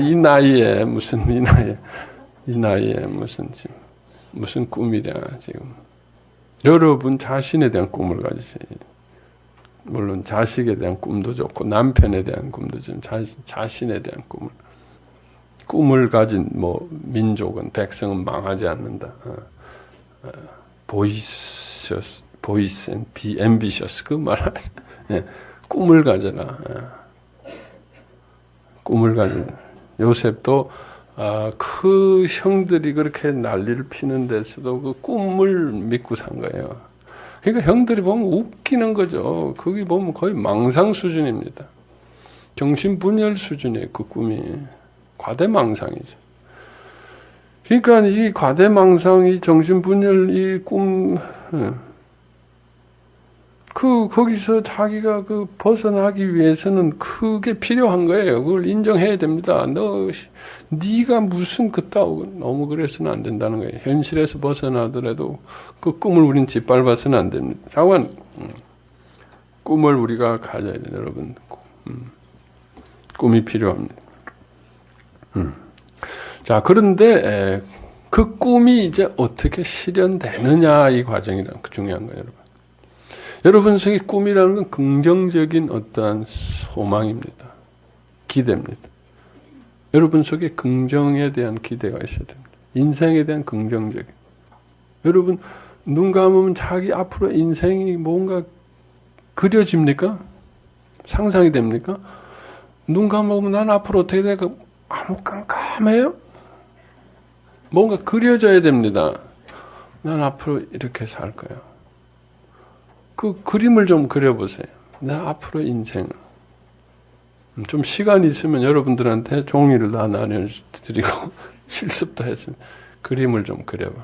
이 나이에 무슨 꿈이랴 지금. 여러분 자신에 대한 꿈을 가지세요. 물론 자식에 대한 꿈도 좋고 남편에 대한 꿈도 좀 자신에 대한 꿈을 가진 뭐 민족은 백성은 망하지 않는다. 보이스 and be ambitious 그 말 꿈을 가져라. 꿈을 가져라. 요셉도 그 형들이 그렇게 난리를 피는 데서도 그 꿈을 믿고 산 거예요. 그러니까 형들이 보면 웃기는 거죠. 거기 보면 거의 망상 수준입니다. 정신분열 수준이에요. 그 꿈이. 과대망상이죠. 그러니까 이 과대망상, 이 정신분열, 이 꿈, 거기서 자기가 벗어나기 위해서는 그게 필요한 거예요. 그걸 인정해야 됩니다. 네가 무슨 그따위 너무 그래서는 안 된다는 거예요. 현실에서 벗어나더라도 그 꿈을 우린 짓밟아서는 안 됩니다. 자관, 꿈을 우리가 가져야 돼요, 여러분. 꿈이 필요합니다. 자, 그런데 그 꿈이 이제 어떻게 실현되느냐 이 과정이 중요한 거예요, 여러분. 여러분 속에 꿈이라는 건 긍정적인 어떠한 소망입니다. 기대입니다. 여러분 속에 긍정에 대한 기대가 있어야 됩니다. 인생에 대한 긍정적인. 여러분 눈 감으면 자기 앞으로 인생이 뭔가 그려집니까? 상상이 됩니까? 눈 감으면 난 앞으로 어떻게 될까? 아무 깜깜해요? 뭔가 그려져야 됩니다. 난 앞으로 이렇게 살 거야. 그 그림을 좀 그려보세요. 나 앞으로 인생. 좀 시간이 있으면 여러분들한테 종이를 다 나눠드리고 실습도 했으면 그림을 좀 그려봐.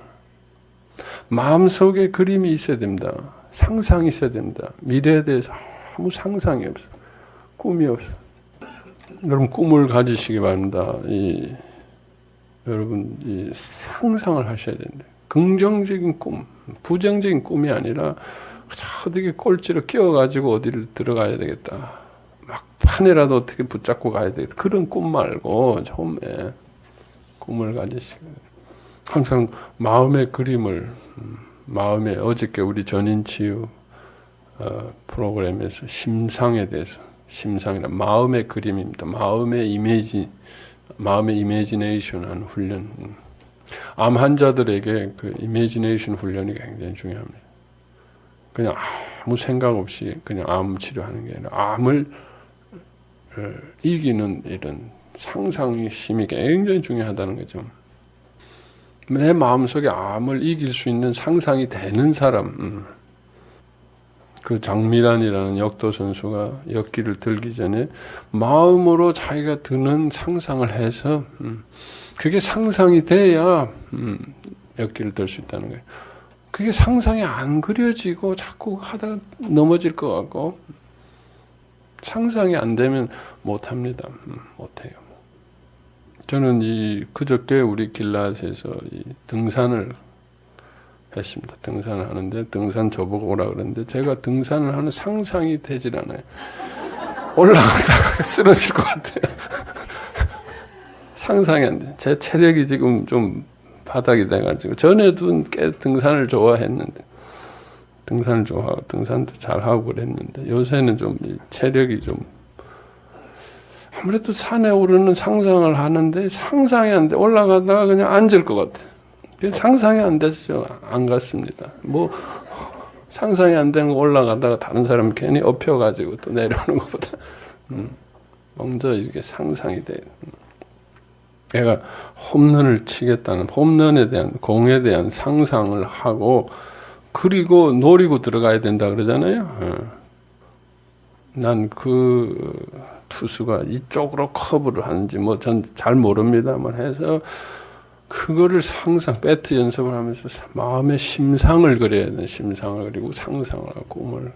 마음속에 그림이 있어야 됩니다. 상상이 있어야 됩니다. 미래에 대해서 아무 상상이 없어. 꿈이 없어. 여러분 꿈을 가지시기 바랍니다. 여러분 이 상상을 하셔야 됩니다. 긍정적인 꿈, 부정적인 꿈이 아니라 어떻게 꼴찌로 끼워가지고 어디를 들어가야 되겠다. 막판에라도 어떻게 붙잡고 가야 되겠다. 그런 꿈 말고 좀 꿈을 가지시고 항상 마음의 그림을 마음의 어저께 우리 전인치유 프로그램에서 심상에 대해서 심상이란 마음의 그림입니다. 마음의 이미지네이션 하는 훈련. 암 환자들에게 그 이미지네이션 훈련이 굉장히 중요합니다. 그냥 아무 생각 없이 그냥 암 치료하는 게 아니라 암을 이기는 이런 상상의 힘이 굉장히 중요하다는 거죠. 내 마음속에 암을 이길 수 있는 상상이 되는 사람, 그 장미란이라는 역도 선수가 역기를 들기 전에 마음으로 자기가 드는 상상을 해서 그게 상상이 돼야 역기를 들 수 있다는 거예요. 그게 상상이 안 그려지고 자꾸 하다가 넘어질 것 같고 상상이 안 되면 못합니다. 못해요. 저는 그저께 우리 길라앗에서 등산을 했습니다. 등산을 하는데 등산 저보고 오라 그러는데 제가 등산을 하는 상상이 되질 않아요. 올라가다가 쓰러질 것 같아요. 상상이 안 돼. 제 체력이 지금 좀 바닥이 돼가지고 전에도 꽤 등산을 좋아했는데 등산을 좋아하고 등산도 잘하고 그랬는데 요새는 좀 체력이 좀 아무래도 산에 오르는 상상을 하는데 상상이 안 돼. 올라가다가 그냥 앉을 것 같아. 상상이 안 돼서 안 갔습니다. 뭐 상상이 안 되는 거 올라가다가 다른 사람 괜히 엎혀가지고 또 내려오는 것보다 먼저 이게 상상이 돼요. 내가 홈런을 치겠다는 홈런에 대한 공에 대한 상상을 하고 그리고 노리고 들어가야 된다 그러잖아요. 난 그 투수가 이쪽으로 커브를 하는지 뭐 전 잘 모릅니다만 해서 그거를 상상 배트 연습을 하면서 마음의 심상을 그려야 되는 심상을 그리고 상상을 하고 꿈을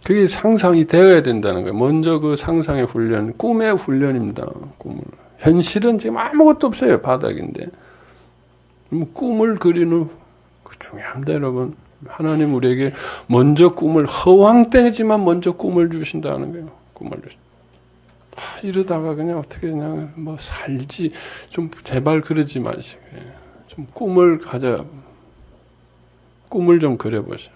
그게 상상이 되어야 된다는 거예요. 먼저 그 상상의 훈련, 꿈의 훈련입니다. 꿈을. 현실은 지금 아무것도 없어요. 바닥인데. 꿈을 그리는 중요합니다, 여러분. 하나님 우리에게 먼저 꿈을 허황되지만 먼저 꿈을 주신다는 거예요. 꿈을 주신다. 이러다가 그냥 어떻게 그냥 뭐 살지 좀 제발 그러지 마시고 좀 꿈을 가져 꿈을 좀 그려보세요.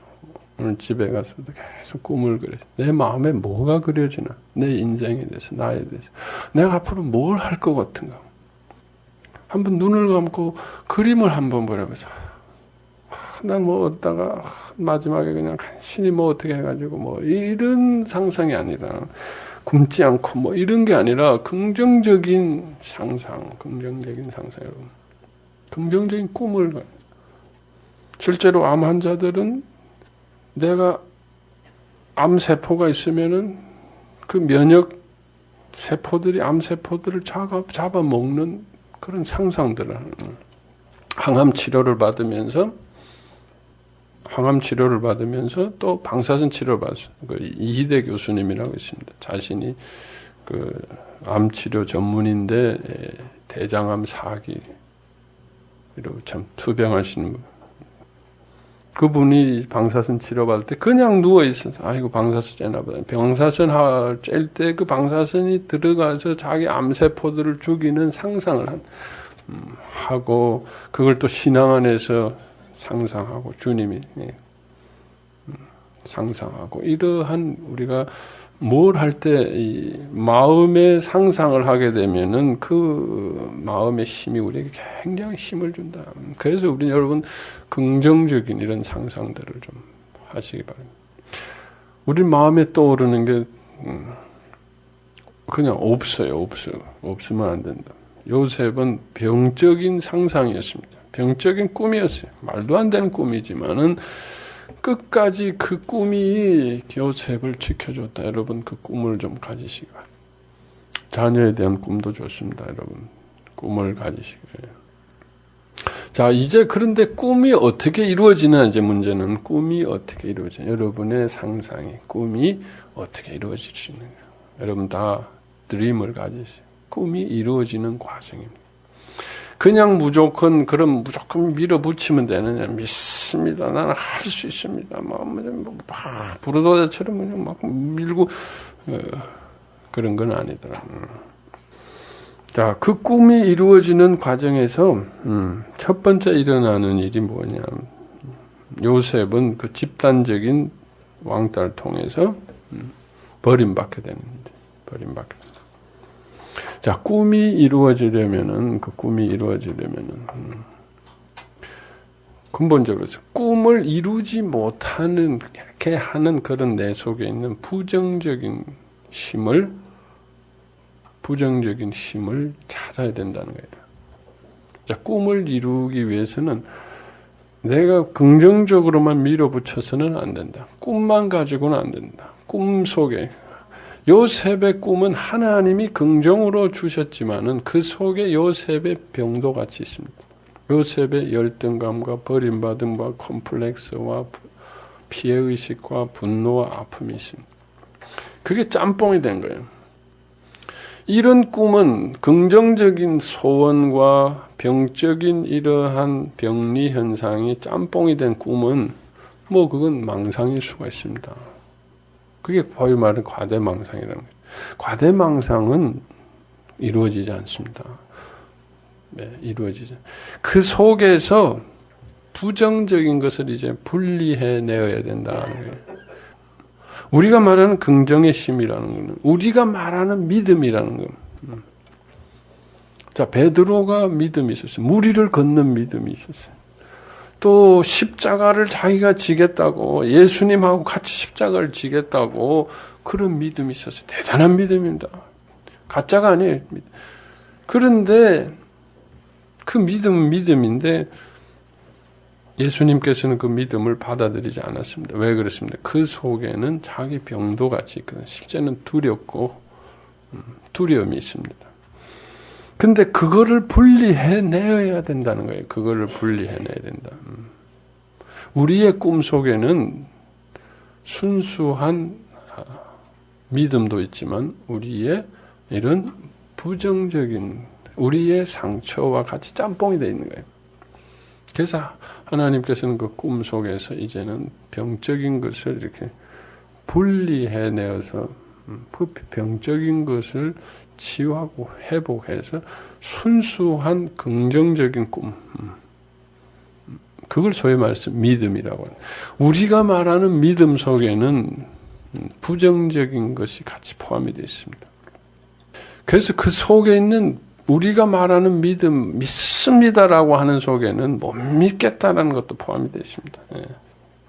오늘 집에 가서도 계속 꿈을 그려. 내 마음에 뭐가 그려지나? 내 인생에 대해서, 나에 대해서. 내가 앞으로 뭘 할 것 같은가? 한번 눈을 감고 그림을 한번 그려보자. 난 뭐 어디다가 마지막에 그냥 간신히 뭐 어떻게 해가지고 뭐 이런 상상이 아니라 굶지 않고 뭐 이런 게 아니라 긍정적인 상상, 긍정적인 상상 여러분. 긍정적인 꿈을 가요. 실제로 암 환자들은 내가 암세포가 있으면은 그 면역 세포들이 암세포들을 잡아먹는 그런 상상들을 하는 거예요. 항암 치료를 받으면서 또 방사선 치료를 받았어요. 그 이희대 교수님이라고 있습니다. 자신이 그 암 치료 전문인데 대장암 4기로 참 투병하시는 분. 그분이 방사선 치료받을 때 그냥 누워있어서, 아이고, 방사선 째나 보다. 방사선 짤 때 그 방사선이 들어가서 자기 암세포들을 죽이는 상상을 하고, 그걸 또 신앙 안에서 상상하고, 주님이, 상상하고, 이러한 우리가 뭘 할 때 이 마음의 상상을 하게 되면은 그 마음의 힘이 우리에게 굉장히 힘을 준다. 그래서 우리 여러분 긍정적인 이런 상상들을 좀 하시기 바랍니다. 우리 마음에 떠오르는 게 그냥 없어요. 없으면 안 된다. 요셉은 병적인 상상이었습니다. 병적인 꿈이었어요. 말도 안 되는 꿈이지만은 끝까지 그 꿈이 요셉을 지켜줬다. 여러분 그 꿈을 좀 가지시기 바랍니다. 자녀에 대한 꿈도 좋습니다. 여러분 꿈을 가지시기 바랍니다. 자, 이제 그런데 꿈이 어떻게 이루어지나 이제 문제는 꿈이 어떻게 이루어지나 여러분의 상상이 꿈이 어떻게 이루어질 수 있는가. 여러분 다 드림을 가지세요. 꿈이 이루어지는 과정입니다. 그냥 무조건 밀어붙이면 되느냐? 믿습니다. 나는 할 수 있습니다. 막 부르도자처럼 막 밀고 그런 건 아니더라. 자, 그 꿈이 이루어지는 과정에서 첫 번째 일어나는 일이 뭐냐? 요셉은 그 집단적인 왕따를 통해서 버림받게 되는 일이에요. 자, 꿈이 이루어지려면은 근본적으로 꿈을 이루지 못하는 이렇게 하는 그런 내 속에 있는 부정적인 힘을 찾아야 된다는 거예요. 자, 꿈을 이루기 위해서는 내가 긍정적으로만 밀어붙여서는 안 된다. 꿈만 가지고는 안 된다. 꿈 속에 요셉의 꿈은 하나님이 긍정으로 주셨지만은 그 속에 요셉의 병도 같이 있습니다. 요셉의 열등감과 버림받음과 콤플렉스와 피해의식과 분노와 아픔이 있습니다. 그게 짬뽕이 된 거예요. 이런 꿈은 긍정적인 소원과 병적인 이러한 병리 현상이 짬뽕이 된 꿈은 그건 망상일 수가 있습니다. 그게 거의 말하는 과대망상이라는 거예요. 과대망상은 이루어지지 않습니다. 이루어지지. 그 속에서 부정적인 것을 이제 분리해내야 된다는 거예요. 우리가 말하는 긍정의 힘이라는 거는 우리가 말하는 믿음이라는 거예요. 자, 베드로가 믿음이 있었어요. 무리를 걷는 믿음이 있었어요. 또 십자가를 자기가 지겠다고 예수님하고 같이 십자가를 지겠다고 그런 믿음이 있었어요. 대단한 믿음입니다. 가짜가 아니에요. 그런데 그 믿음은 믿음인데 예수님께서는 그 믿음을 받아들이지 않았습니다. 왜 그렇습니까? 그 속에는 자기 병도 같이 있거든요. 실제는 두렵고 두려움이 있습니다. 근데 그거를 분리해내야 된다는 거예요. 그거를 분리해내야 된다. 우리의 꿈 속에는 순수한 믿음도 있지만 우리의 이런 부정적인 우리의 상처와 같이 짬뽕이 되어 있는 거예요. 그래서 하나님께서는 그 꿈 속에서 이제는 병적인 것을 이렇게 분리해내어서 병적인 것을 치유하고 회복해서 순수한 긍정적인 꿈, 그걸 소위 말해서 믿음이라고 합니다. 우리가 말하는 믿음 속에는 부정적인 것이 같이 포함이 되어 있습니다. 그래서 그 속에 있는 우리가 말하는 믿음, 믿습니다라고 하는 속에는 못 믿겠다라는 것도 포함이 되어 있습니다.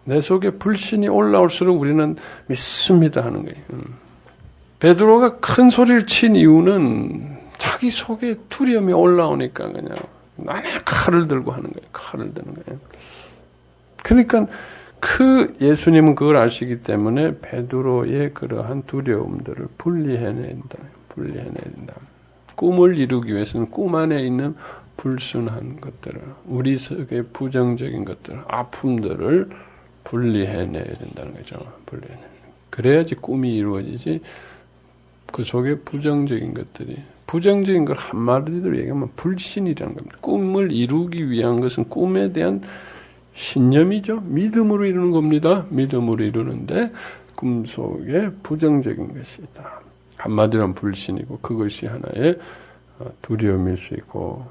내 속에 불신이 올라올수록 우리는 믿습니다 하는 거예요. 베드로가 큰 소리를 친 이유는 자기 속에 두려움이 올라오니까 그냥 나는 칼을 들고 하는 거예요. 칼을 드는 거예요. 그러니까 예수님은 그걸 아시기 때문에 베드로의 그러한 두려움들을 분리해내야 된다. 꿈을 이루기 위해서는 꿈 안에 있는 불순한 것들을, 우리 속의 부정적인 것들, 아픔들을 분리해내야 된다는 거죠. 그래야지 꿈이 이루어지지. 그 속에 부정적인 것들이, 부정적인 걸 한마디로 얘기하면 불신이라는 겁니다. 꿈을 이루기 위한 것은 꿈에 대한 신념이죠. 믿음으로 이루는 겁니다. 믿음으로 이루는데 꿈 속에 부정적인 것이 있다. 한마디로 불신이고 그것이 하나의 두려움일 수 있고,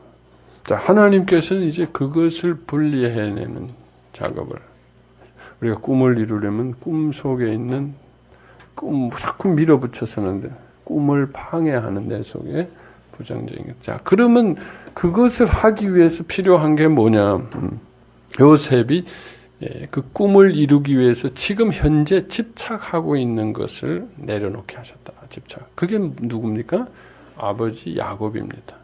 자, 하나님께서는 이제 그것을 분리해내는 작업을, 우리가 꿈을 이루려면 꿈 속에 있는 꿈 자꾸 밀어붙여서는 꿈을 방해하는 내 속에 부정적인 것. 자, 그러면 그것을 하기 위해서 필요한 게 뭐냐? 요셉이 그 꿈을 이루기 위해서 지금 현재 집착하고 있는 것을 내려놓게 하셨다. 집착. 그게 누굽니까? 아버지 야곱입니다.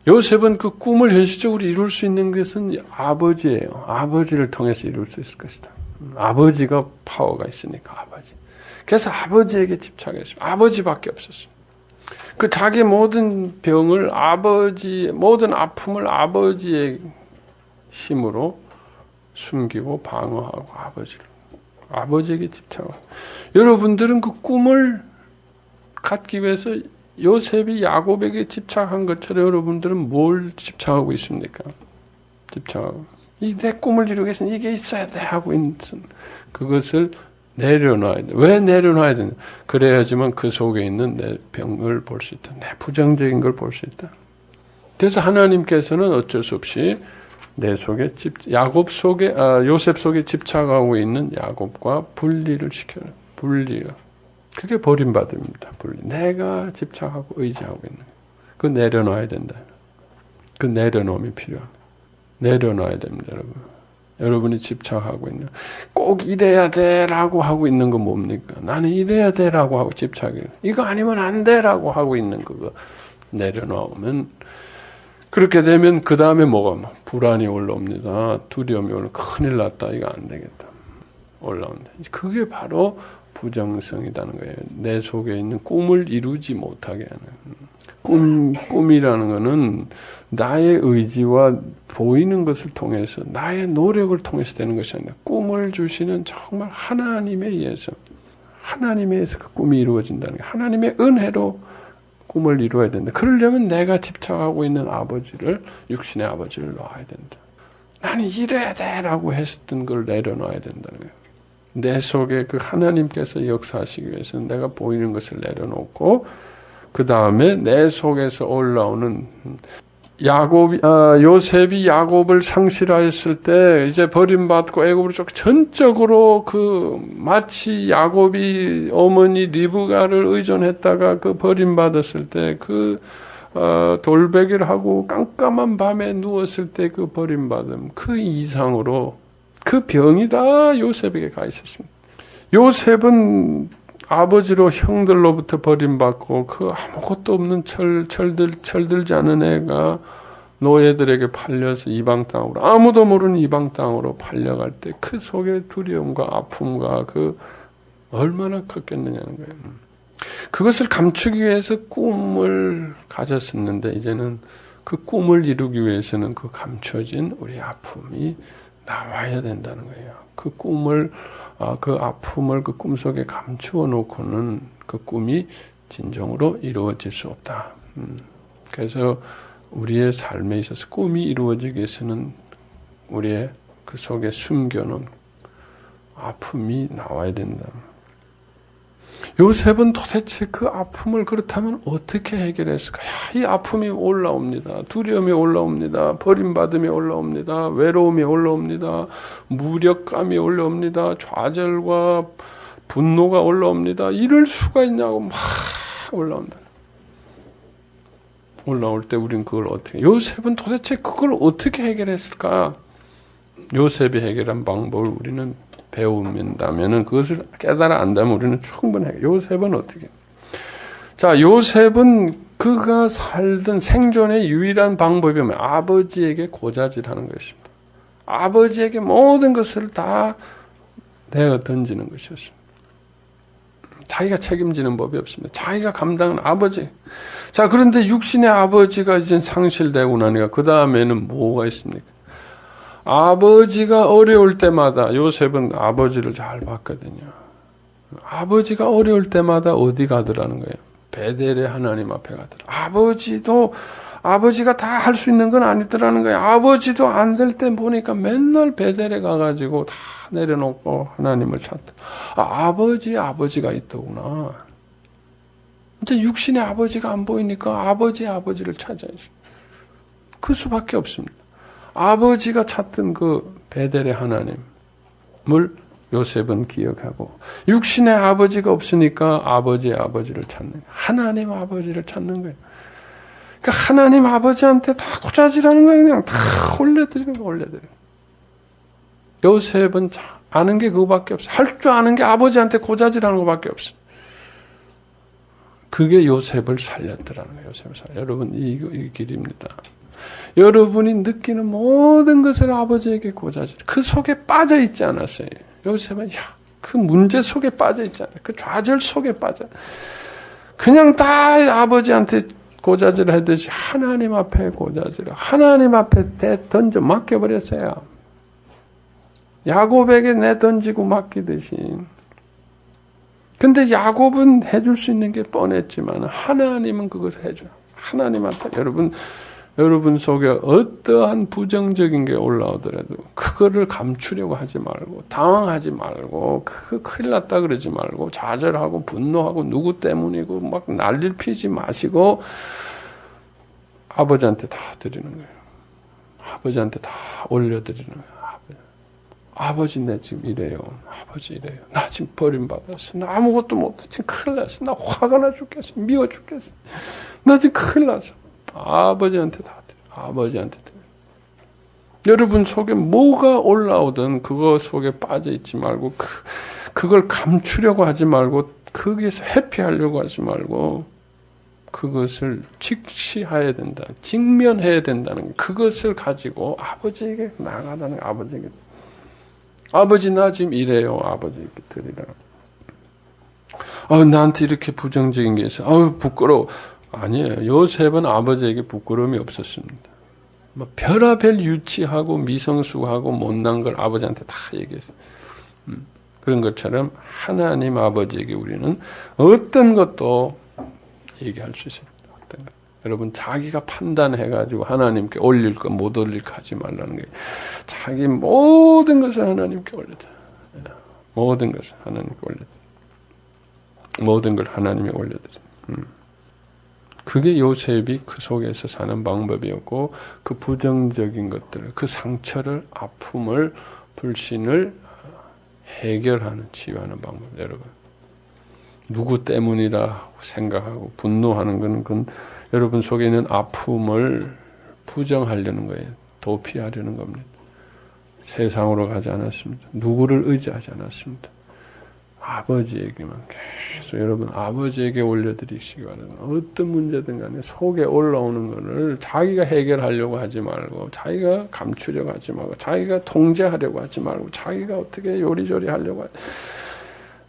요셉은 그 꿈을 현실적으로 이룰 수 있는 것은 아버지예요. 아버지를 통해서 이룰 수 있을 것이다. 아버지가 파워가 있으니까 아버지. 그래서 아버지에게 집착했습니다. 아버지밖에 없었어요. 그 자기 모든 병을 모든 아픔을 아버지의 힘으로 숨기고 방어하고 아버지에게 집착하고. 여러분들은 그 꿈을 갖기 위해서 요셉이 야곱에게 집착한 것처럼 여러분들은 뭘 집착하고 있습니까? 집착하고. 내 꿈을 이루기 위해서는 이게 있어야 돼 하고 있는 그것을 내려놔야 돼. 왜 내려놔야 되냐? 그래야지만 그 속에 있는 내 병을 볼 수 있다. 내 부정적인 걸 볼 수 있다. 그래서 하나님께서는 어쩔 수 없이 내 속에 요셉 속에 집착하고 있는 야곱과 분리를 시켜요. 분리가. 그게 버림받음입니다. 분리. 내가 집착하고 의지하고 있는 거. 그거 내려놔야 된다. 그 내려놓음이 필요합니다. 내려놔야 됩니다, 여러분. 여러분이 집착하고 있는, 꼭 이래야 돼라고 하고 있는 건 뭡니까? 나는 이래야 돼라고 하고 집착해. 이거 아니면 안 돼라고 하고 있는 그거 내려놓으면, 그렇게 되면 그 다음에 뭐가 불안이 올라옵니다. 두려움이 올라. 큰일 났다. 이거 안 되겠다. 올라온다. 그게 바로 부정성이라는 거예요. 내 속에 있는 꿈을 이루지 못하게 하는. 꿈이라는 거는 나의 의지와 보이는 것을 통해서, 나의 노력을 통해서 되는 것이 아니라 꿈을 주시는 정말 하나님에 의해서 그 꿈이 이루어진다는 게, 하나님의 은혜로 꿈을 이루어야 된다. 그러려면 내가 집착하고 있는 육신의 아버지를 놔야 된다. 나는 이래야 돼라고 했었던 걸 내려놔야 된다는 거예요. 내 속에 그 하나님께서 역사하시기 위해서는 내가 보이는 것을 내려놓고, 그 다음에 내 속에서 올라오는 요셉이 야곱을 상실하였을 때 이제 버림받고 애굽으로 전적으로 마치 야곱이 어머니 리브가를 의존했다가 그 버림받았을 때 돌베개를 하고 깜깜한 밤에 누웠을 때 그 버림받음, 그 이상으로 그 병이 다 요셉에게 가 있었습니다. 요셉은 아버지로 형들로부터 버림받고 그 아무것도 없는 철들지 않은 애가 노예들에게 팔려서 이방 땅으로, 아무도 모르는 이방 땅으로 팔려갈 때 그 속에 두려움과 아픔과 얼마나 컸겠느냐는 거예요. 그것을 감추기 위해서 꿈을 가졌었는데, 이제는 그 꿈을 이루기 위해서는 그 감춰진 우리 아픔이 나와야 된다는 거예요. 그 아픔을 그 꿈속에 감추어 놓고는 그 꿈이 진정으로 이루어질 수 없다. 그래서 우리의 삶에 있어서 꿈이 이루어지기 위해서는 우리의 그 속에 숨겨놓은 아픔이 나와야 된다. 요셉은 도대체 그 아픔을 그렇다면 어떻게 해결했을까? 이 아픔이 올라옵니다. 두려움이 올라옵니다. 버림받음이 올라옵니다. 외로움이 올라옵니다. 무력감이 올라옵니다. 좌절과 분노가 올라옵니다. 이럴 수가 있냐고 막 올라온다. 올라올 때 우린 그걸 어떻게, 요셉은 도대체 그걸 어떻게 해결했을까? 요셉이 해결한 방법을 우리는 배운다면은, 그것을 깨달아 안다면 우리는 충분히 해요. 요셉은 어떻게? 자, 요셉은 그가 살던 생존의 유일한 방법이 뭐예요? 아버지에게 고자질하는 것입니다. 아버지에게 모든 것을 다 내어 던지는 것이었습니다. 자기가 책임지는 법이 없습니다. 자기가 감당하는 아버지. 자, 그런데 육신의 아버지가 이제 상실되고 나니까 그 다음에는 뭐가 있습니까? 아버지가 어려울 때마다, 요셉은 아버지를 잘 봤거든요. 아버지가 어려울 때마다 어디 가더라는 거예요? 베델의 하나님 앞에 가더라. 아버지가 다 할 수 있는 건 아니더라는 거예요. 아버지도 안 될 때 보니까 맨날 베델에 가가지고 다 내려놓고 하나님을 찾다. 아버지가 있더구나. 이제 육신의 아버지가 안 보이니까 아버지를 찾아야지. 그 수밖에 없습니다. 아버지가 찾던 그 베델의 하나님을 요셉은 기억하고, 육신의 아버지가 없으니까 아버지를 찾는 거예요. 하나님 아버지를 찾는 거예요. 그러니까 하나님 아버지한테 다 고자질하는 거예요. 그냥 다 올려드리는 거예요. 요셉은 아는 게 그거밖에 없어요. 할 줄 아는 게 아버지한테 고자질하는 것밖에 없어요. 그게 요셉을 살렸더라는 거예요. 여러분, 이 길입니다. 여러분이 느끼는 모든 것을 아버지에게 고자질, 그 속에 빠져 있지 않았어요. 요셉은 그 문제 속에 빠져 있지 않아요. 그 좌절 속에 빠져. 그냥 다 아버지한테 고자질 하듯이 하나님 앞에 고자질, 하나님 앞에 던져 맡겨버렸어요. 야곱에게 내던지고 맡기듯이. 근데 야곱은 해줄 수 있는 게 뻔했지만 하나님은 그것을 해줘요. 하나님한테 여러분 속에 어떠한 부정적인 게 올라오더라도 그거를 감추려고 하지 말고, 당황하지 말고, 큰일 났다 그러지 말고, 좌절하고 분노하고 누구 때문이고 막 난리를 피지 마시고 아버지한테 다 드리는 거예요. 아버지한테 다 올려드리는 거예요. 아버지, 내 지금 이래요. 아버지 이래요. 나 지금 버림받았어. 나 아무것도 못해. 지금 큰일 났어. 나 화가 나 죽겠어. 미워 죽겠어. 나 지금 큰일 났어. 아버지한테 다 드려. 아버지한테 드려. 여러분 속에 뭐가 올라오든 그거 속에 빠져 있지 말고, 그걸 감추려고 하지 말고, 거기에서 회피하려고 하지 말고, 그것을 직시해야 된다. 직면해야 된다는, 그것을 가지고 아버지에게 나가라는, 아버지에게. 아버지, 나 지금 이래요. 아버지에게 드리라. 나한테 이렇게 부정적인 게 있어. 부끄러워. 아니에요. 요셉은 아버지에게 부끄러움이 없었습니다. 별의별 유치하고 미성숙하고 못난 걸 아버지한테 다 얘기했어요. 그런 것처럼 하나님 아버지에게 우리는 어떤 것도 얘기할 수 있습니다. 어떤 것. 여러분, 자기가 판단해가지고 하나님께 올릴 거 못 올릴 거 하지 말라는 거예요. 자기 모든 것을 하나님께 올려다. 모든 것을 하나님께 올려다. 모든 걸 하나님이 올려드려. 그게 요셉이 그 속에서 사는 방법이었고, 그 부정적인 것들을, 그 상처를, 아픔을, 불신을 해결하는, 치유하는 방법. 여러분, 누구 때문이라 생각하고 분노하는 건 그건 여러분 속에 있는 아픔을 부정하려는 거예요. 도피하려는 겁니다. 세상으로 가지 않았습니다. 누구를 의지하지 않았습니다. 아버지에게만 계속 여러분 아버지에게 올려드리시기 바랍니다. 어떤 문제든 간에 속에 올라오는 것을 자기가 해결하려고 하지 말고, 자기가 감추려고 하지 말고, 자기가 통제하려고 하지 말고, 자기가 어떻게 요리조리 하려고 하지,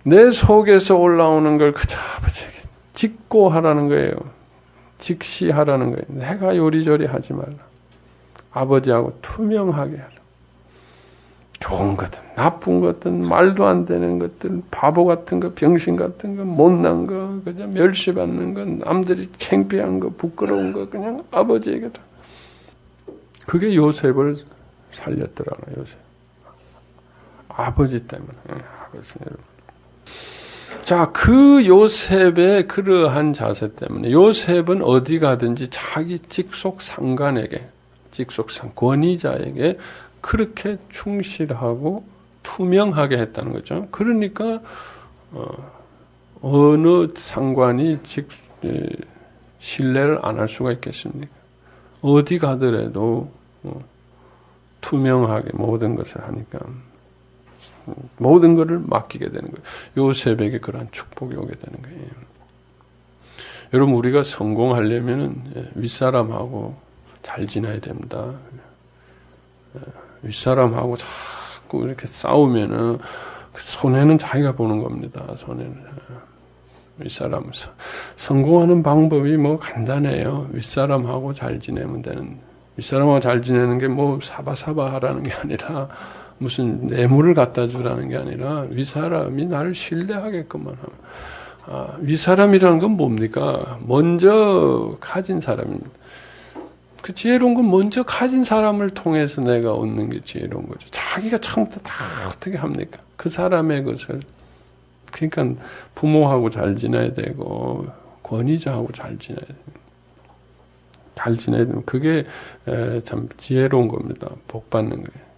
내 속에서 올라오는 걸 그저 아버지에게 직고하라는 거예요. 직시하라는 거예요. 내가 요리조리 하지 말라. 아버지하고 투명하게 하라. 좋은 것든 나쁜 것든 말도 안 되는 것들, 바보 같은 거, 병신 같은 거, 못난 거, 그냥 멸시받는 거, 남들이 창피한 거, 부끄러운 거, 그냥 아버지에게 다. 그게 요셉을 살렸더라고요. 요셉. 아버지 때문에. 아버지. 자, 그 요셉의 그러한 자세 때문에 요셉은 어디 가든지 자기 직속상관에게, 권위자에게 그렇게 충실하고 투명하게 했다는 거죠. 그러니까 어느 상관이 신뢰를 안 할 수가 있겠습니까? 어디 가더라도 투명하게 모든 것을 하니까 모든 것을 맡기게 되는 거예요. 요셉에게 그러한 축복이 오게 되는 거예요. 여러분, 우리가 성공하려면 윗사람하고 잘 지내야 됩니다. 윗사람하고 자꾸 이렇게 싸우면은 손해는 자기가 보는 겁니다. 손해는. 윗사람 성공하는 방법이 뭐 간단해요. 윗사람하고 잘 지내면 되는. 윗사람하고 잘 지내는 게 뭐 사바사바 하라는 게 아니라 무슨 뇌물을 갖다 주라는 게 아니라 윗사람이 나를 신뢰하게끔만 하면. 윗사람이라는 건 뭡니까? 먼저 가진 사람입니다. 그 지혜로운 건 먼저 가진 사람을 통해서 내가 얻는 게 지혜로운 거죠. 자기가 처음부터 다 어떻게 합니까? 그 사람의 것을. 그러니까 부모하고 잘 지내야 되고 권위자하고 잘 지내야 돼요. 잘 지내야 되면 그게 참 지혜로운 겁니다. 복 받는 거예요.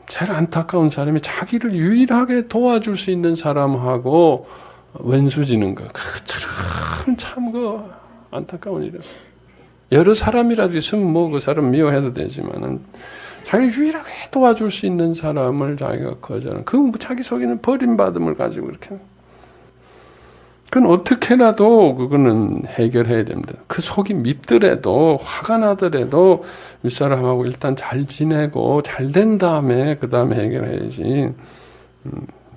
제일 안타까운 사람이 자기를 유일하게 도와줄 수 있는 사람하고 왼수지는 거. 참 안타까운 일이에요. 여러 사람이라도 있으면 뭐 그 사람 미워해도 되지만은 자기 유일하게 도와줄 수 있는 사람을 자기가 거절하는. 그 자기 속에는 버림받음을 가지고 이렇게. 그건 어떻게라도 그거는 해결해야 됩니다. 그 속이 밉더라도 화가 나더라도 윗사람하고 일단 잘 지내고 잘 된 다음에 그 다음에 해결해야지.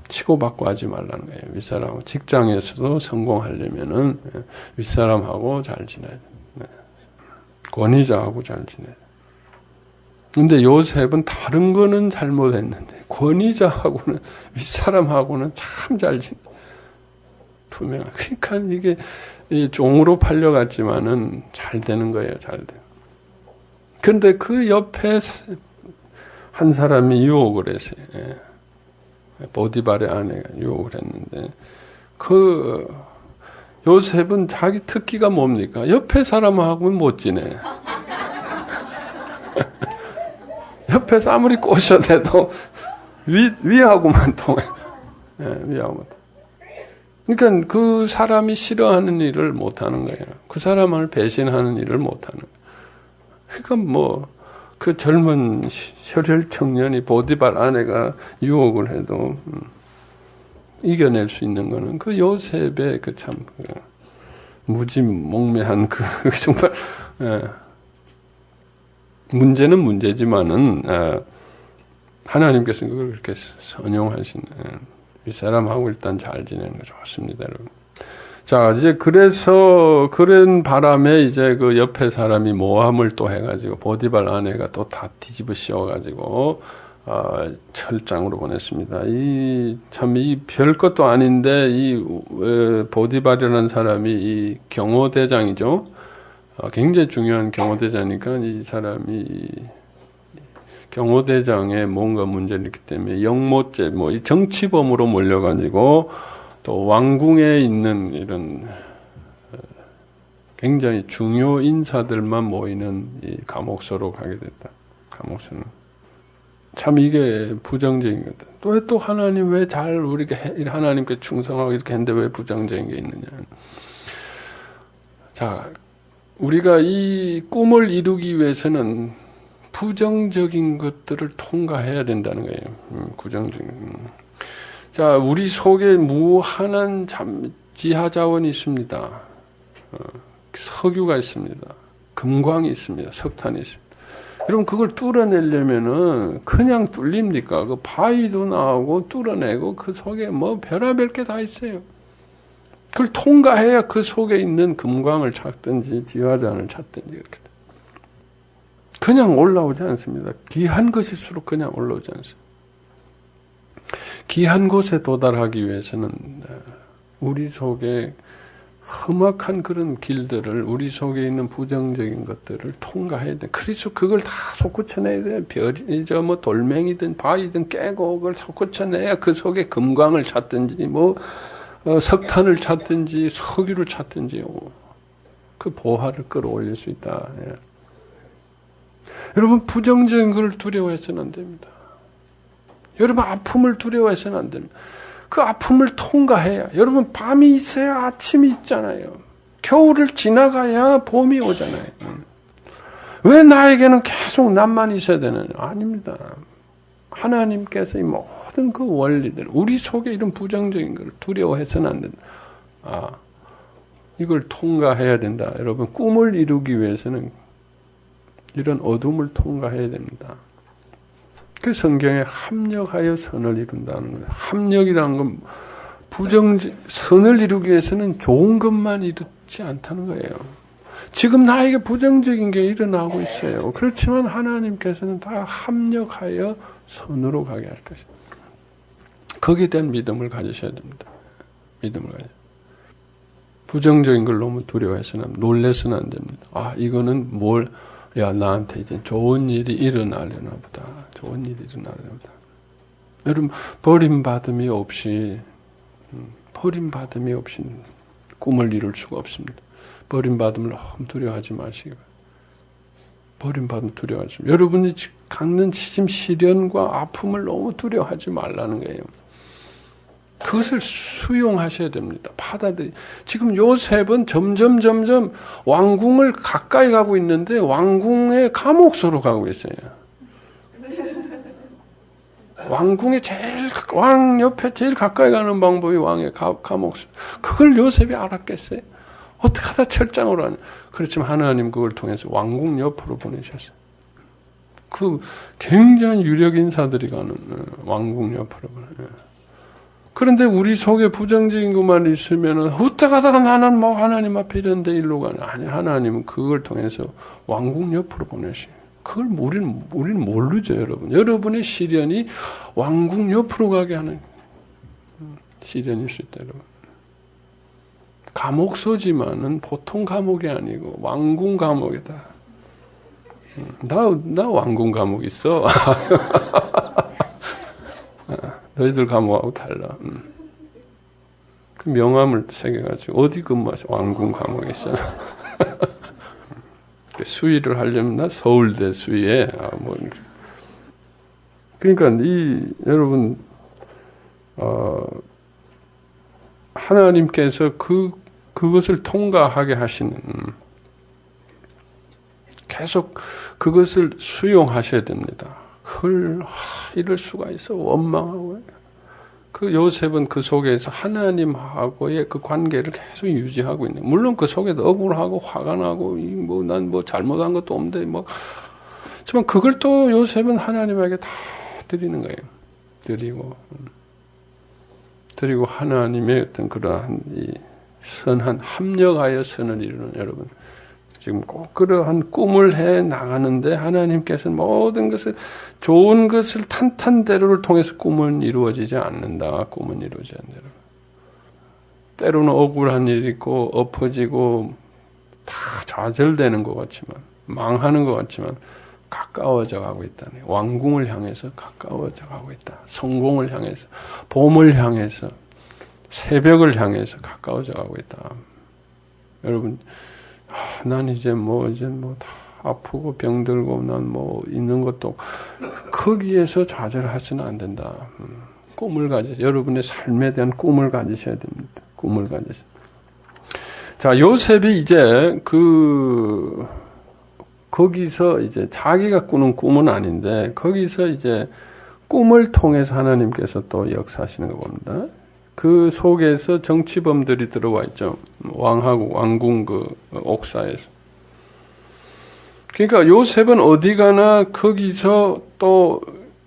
치고받고 하지 말라는 거예요. 윗사람하고 직장에서도 성공하려면은 윗사람하고 잘 지내야 돼요. 권위자하고 잘 지내야 돼요. 근데 요셉은 다른 거는 잘못했는데 권위자하고는 윗사람하고는 참 잘 지내. 투명한. 그러니까 이게 종으로 팔려갔지만은 잘 되는 거예요. 잘 돼. 근데 그 옆에 한 사람이 유혹을 했어요. 보디발의 아내가 유혹을 했는데 그 요셉은 자기 특기가 뭡니까? 옆에 사람하고는 못 지내. 옆에서 아무리 꼬셔대도 위하고만 통해. 위하고만 통해. 그러니까 그 사람이 싫어하는 일을 못하는 거예요. 그 사람을 배신하는 일을 못하는 거예요. 그러니까 뭐 그 젊은 혈혈 청년이 보디발 아내가 유혹을 해도 이겨낼 수 있는 거는 그 요셉의 그 참 무지몽매한 그 정말 문제는 문제지만은 하나님께서 그걸 그렇게 선용하시는. 윗사람하고 일단 잘 지내는 거 좋습니다, 여러분. 자, 이제 그래서 그런 바람에 이제 그 옆에 사람이 모함을 또 해가지고 보디발 아내가 또 다 뒤집어 씌워가지고 철장으로 보냈습니다. 이 별것도 아닌데 이 보디발이라는 사람이 이 경호대장이죠. 굉장히 중요한 경호대장이니까 이 사람이 경호대장에 뭔가 문제를 있기 때문에 영모죄, 뭐 이 정치범으로 몰려가지고 또 왕궁에 있는 이런 굉장히 중요 인사들만 모이는 이 감옥소로 가게 됐다. 감옥소는 참 이게 부정적인 거다. 또 하나님 왜 잘 우리가 하나님께 충성하고 이렇게 했는데 왜 부정적인 게 있느냐? 자, 우리가 이 꿈을 이루기 위해서는 부정적인 것들을 통과해야 된다는 거예요. 부정적인. 자, 우리 속에 무한한 지하자원이 있습니다. 석유가 있습니다. 금광이 있습니다. 석탄이 있습니다. 여러분, 그걸 뚫어내려면은 그냥 뚫립니까? 그 바위도 나오고 뚫어내고 그 속에 뭐 별의별 게 다 있어요. 그걸 통과해야 그 속에 있는 금광을 찾든지 지하자원을 찾든지 이렇게. 그냥 올라오지 않습니다. 귀한 것일수록 그냥 올라오지 않습니다. 귀한 곳에 도달하기 위해서는 우리 속에 험악한 그런 길들을, 우리 속에 있는 부정적인 것들을 통과해야 돼. 그래서 그걸 다 솟구쳐내야 돼. 별이죠, 뭐 돌멩이든 바위든 깨고 그걸 솟구쳐내야 그 속에 금광을 찾든지 뭐 석탄을 찾든지 석유를 찾든지 그 보화를 끌어올릴 수 있다. 예. 여러분 부정적인 걸 두려워해서는 안 됩니다. 여러분 아픔을 두려워해서는 안 됩니다. 그 아픔을 통과해야. 여러분 밤이 있어야 아침이 있잖아요. 겨울을 지나가야 봄이 오잖아요. 왜 나에게는 계속 남만 있어야 되느냐? 아닙니다. 하나님께서 이 모든 그 원리들, 우리 속에 이런 부정적인 걸 두려워해서는 안 된다. 이걸 통과해야 된다. 여러분 꿈을 이루기 위해서는 이런 어둠을 통과해야 됩니다. 그 성경에 합력하여 선을 이룬다는 거예요. 합력이라는 건 선을 이루기 위해서는 좋은 것만 이루지 않다는 거예요. 지금 나에게 부정적인 게 일어나고 있어요. 그렇지만 하나님께서는 다 합력하여 선으로 가게 할 것입니다. 거기에 대한 믿음을 가지셔야 됩니다. 믿음을 가져. 부정적인 걸 너무 두려워해서는 놀래서는 안 됩니다. 이거는 나한테 이제 좋은 일이 일어나려나 보다. 좋은 일이 일어나려나 보다. 여러분 버림받음이 없이 꿈을 이룰 수가 없습니다. 버림받음을 너무 두려워하지 마시고. 버림받음 두려워하지 마시고. 여러분이 갖는 지금 시련과 아픔을 너무 두려워하지 말라는 거예요. 그것을 수용하셔야 됩니다. 지금 요셉은 점점 왕궁을 가까이 가고 있는데 왕궁의 감옥소로 가고 있어요. 왕 옆에 제일 가까이 가는 방법이 왕의 감옥소. 그걸 요셉이 알았겠어요? 어떻게 하다 철장으로 하냐. 그렇지만 하나님 그걸 통해서 왕궁 옆으로 보내셨어요. 그 굉장히 유력 인사들이 가는 왕궁 옆으로 보내요. 그런데 우리 속에 부정적인 것만 있으면은 어떻게 하다가 나는 하나님 앞에 이런데 일로 가냐. 아니, 하나님은 그걸 통해서 왕궁 옆으로 보내셔요. 그걸 우리는 모르죠, 여러분. 여러분의 시련이 왕궁 옆으로 가게 하는 시련일 수 있다, 여러분. 감옥소지만은 보통 감옥이 아니고 왕궁 감옥이다. 나 왕궁 감옥 있어. 너희들 감옥하고 달라. 그 명함을 새겨가지고 어디 근무하셔? 왕궁 감옥에 있어. 수의를 하려면 나 서울대 수의에 그러니까 여러분 하나님께서 그것을 통과하게 하시는 계속 그것을 수용하셔야 됩니다. 이럴 수가 있어. 원망하고. 그 요셉은 그 속에서 하나님하고의 그 관계를 계속 유지하고 있는. 물론 그 속에도 억울하고 화가 나고 난 잘못한 것도 없는데 하지만 그걸 또 요셉은 하나님에게 다 드리는 거예요. 드리고 하나님의 어떤 그러한 이 선한 합력하여 선을 이루는 여러분. 지금 꼭 그러한 꿈을 해 나가는데 하나님께서는 모든 것을 좋은 것을 탄탄대로를 통해서 꿈은 이루어지지 않는다. 꿈은 이루어지지 않는다. 때로는 억울한 일이 있고 엎어지고 다 좌절되는 것 같지만 망하는 것 같지만 가까워져 가고 있다네. 왕궁을 향해서 가까워져 가고 있다. 성공을 향해서 봄을 향해서 새벽을 향해서 가까워져 가고 있다. 여러분 난 이제 다 아프고 병들고 난 있는 것도 거기에서 좌절하지는 안 된다. 꿈을 여러분의 삶에 대한 꿈을 가지셔야 됩니다. 꿈을 가지셔. 자, 요셉이 이제 거기서 이제 자기가 꾸는 꿈은 아닌데 거기서 이제 꿈을 통해서 하나님께서 또 역사하시는 거 봅니다. 그 속에서 정치범들이 들어와 있죠. 왕하고 왕궁 옥사에서. 그러니까 요셉은 어디 가나 거기서 또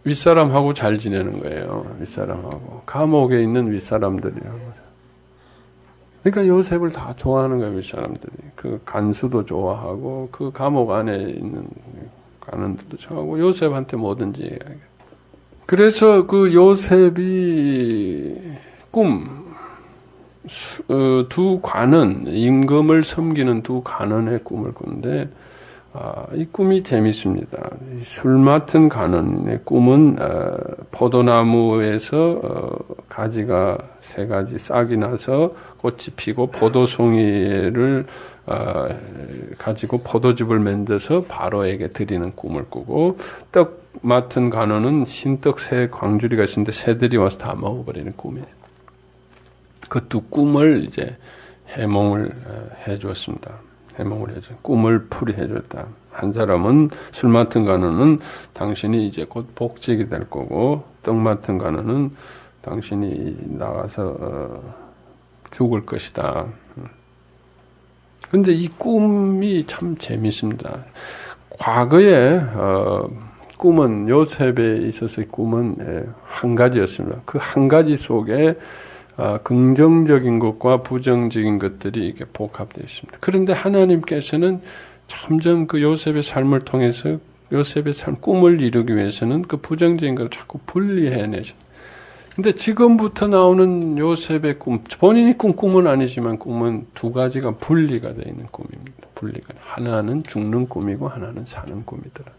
윗사람하고 잘 지내는 거예요. 윗사람하고. 감옥에 있는 윗사람들이라고. 그러니까 요셉을 다 좋아하는 거예요, 윗사람들이. 그 간수도 좋아하고, 그 감옥 안에 있는 관원들도 좋아하고, 요셉한테 뭐든지 얘기해요. 그래서 그 요셉이 두 관원, 임금을 섬기는 두 관원의 꿈을 꾸는데 이 꿈이 재밌습니다. 술 맡은 간원의 꿈은 포도나무에서 가지가 3가지 싹이 나서 꽃이 피고 포도송이를 가지고 포도즙을 만들어서 바로에게 드리는 꿈을 꾸고, 떡 맡은 간원은 흰떡 새 광주리가 있는데 새들이 와서 다 먹어버리는 꿈이에요. 그 두 꿈을 이제 해몽을 해주었습니다. 해몽을 해줘. 꿈을 풀이해줬다. 한 사람은 술 맡은 간원은 당신이 이제 곧 복직이 될 거고, 떡 맡은 간원은 당신이 나가서 죽을 것이다. 근데 이 꿈이 참 재밌습니다. 과거에 꿈은, 요셉에 있어서의 꿈은 한 가지였습니다. 그 한 가지 속에 긍정적인 것과 부정적인 것들이 이렇게 복합되어 있습니다. 그런데 하나님께서는 점점 그 요셉의 삶을 통해서 요셉의 삶, 꿈을 이루기 위해서는 그 부정적인 걸 자꾸 분리해내죠. 근데 지금부터 나오는 요셉의 꿈, 본인이 꾼 꿈은 아니지만 꿈은 2가지가 분리가 되어 있는 꿈입니다. 분리가. 하나는 죽는 꿈이고 하나는 사는 꿈이더라.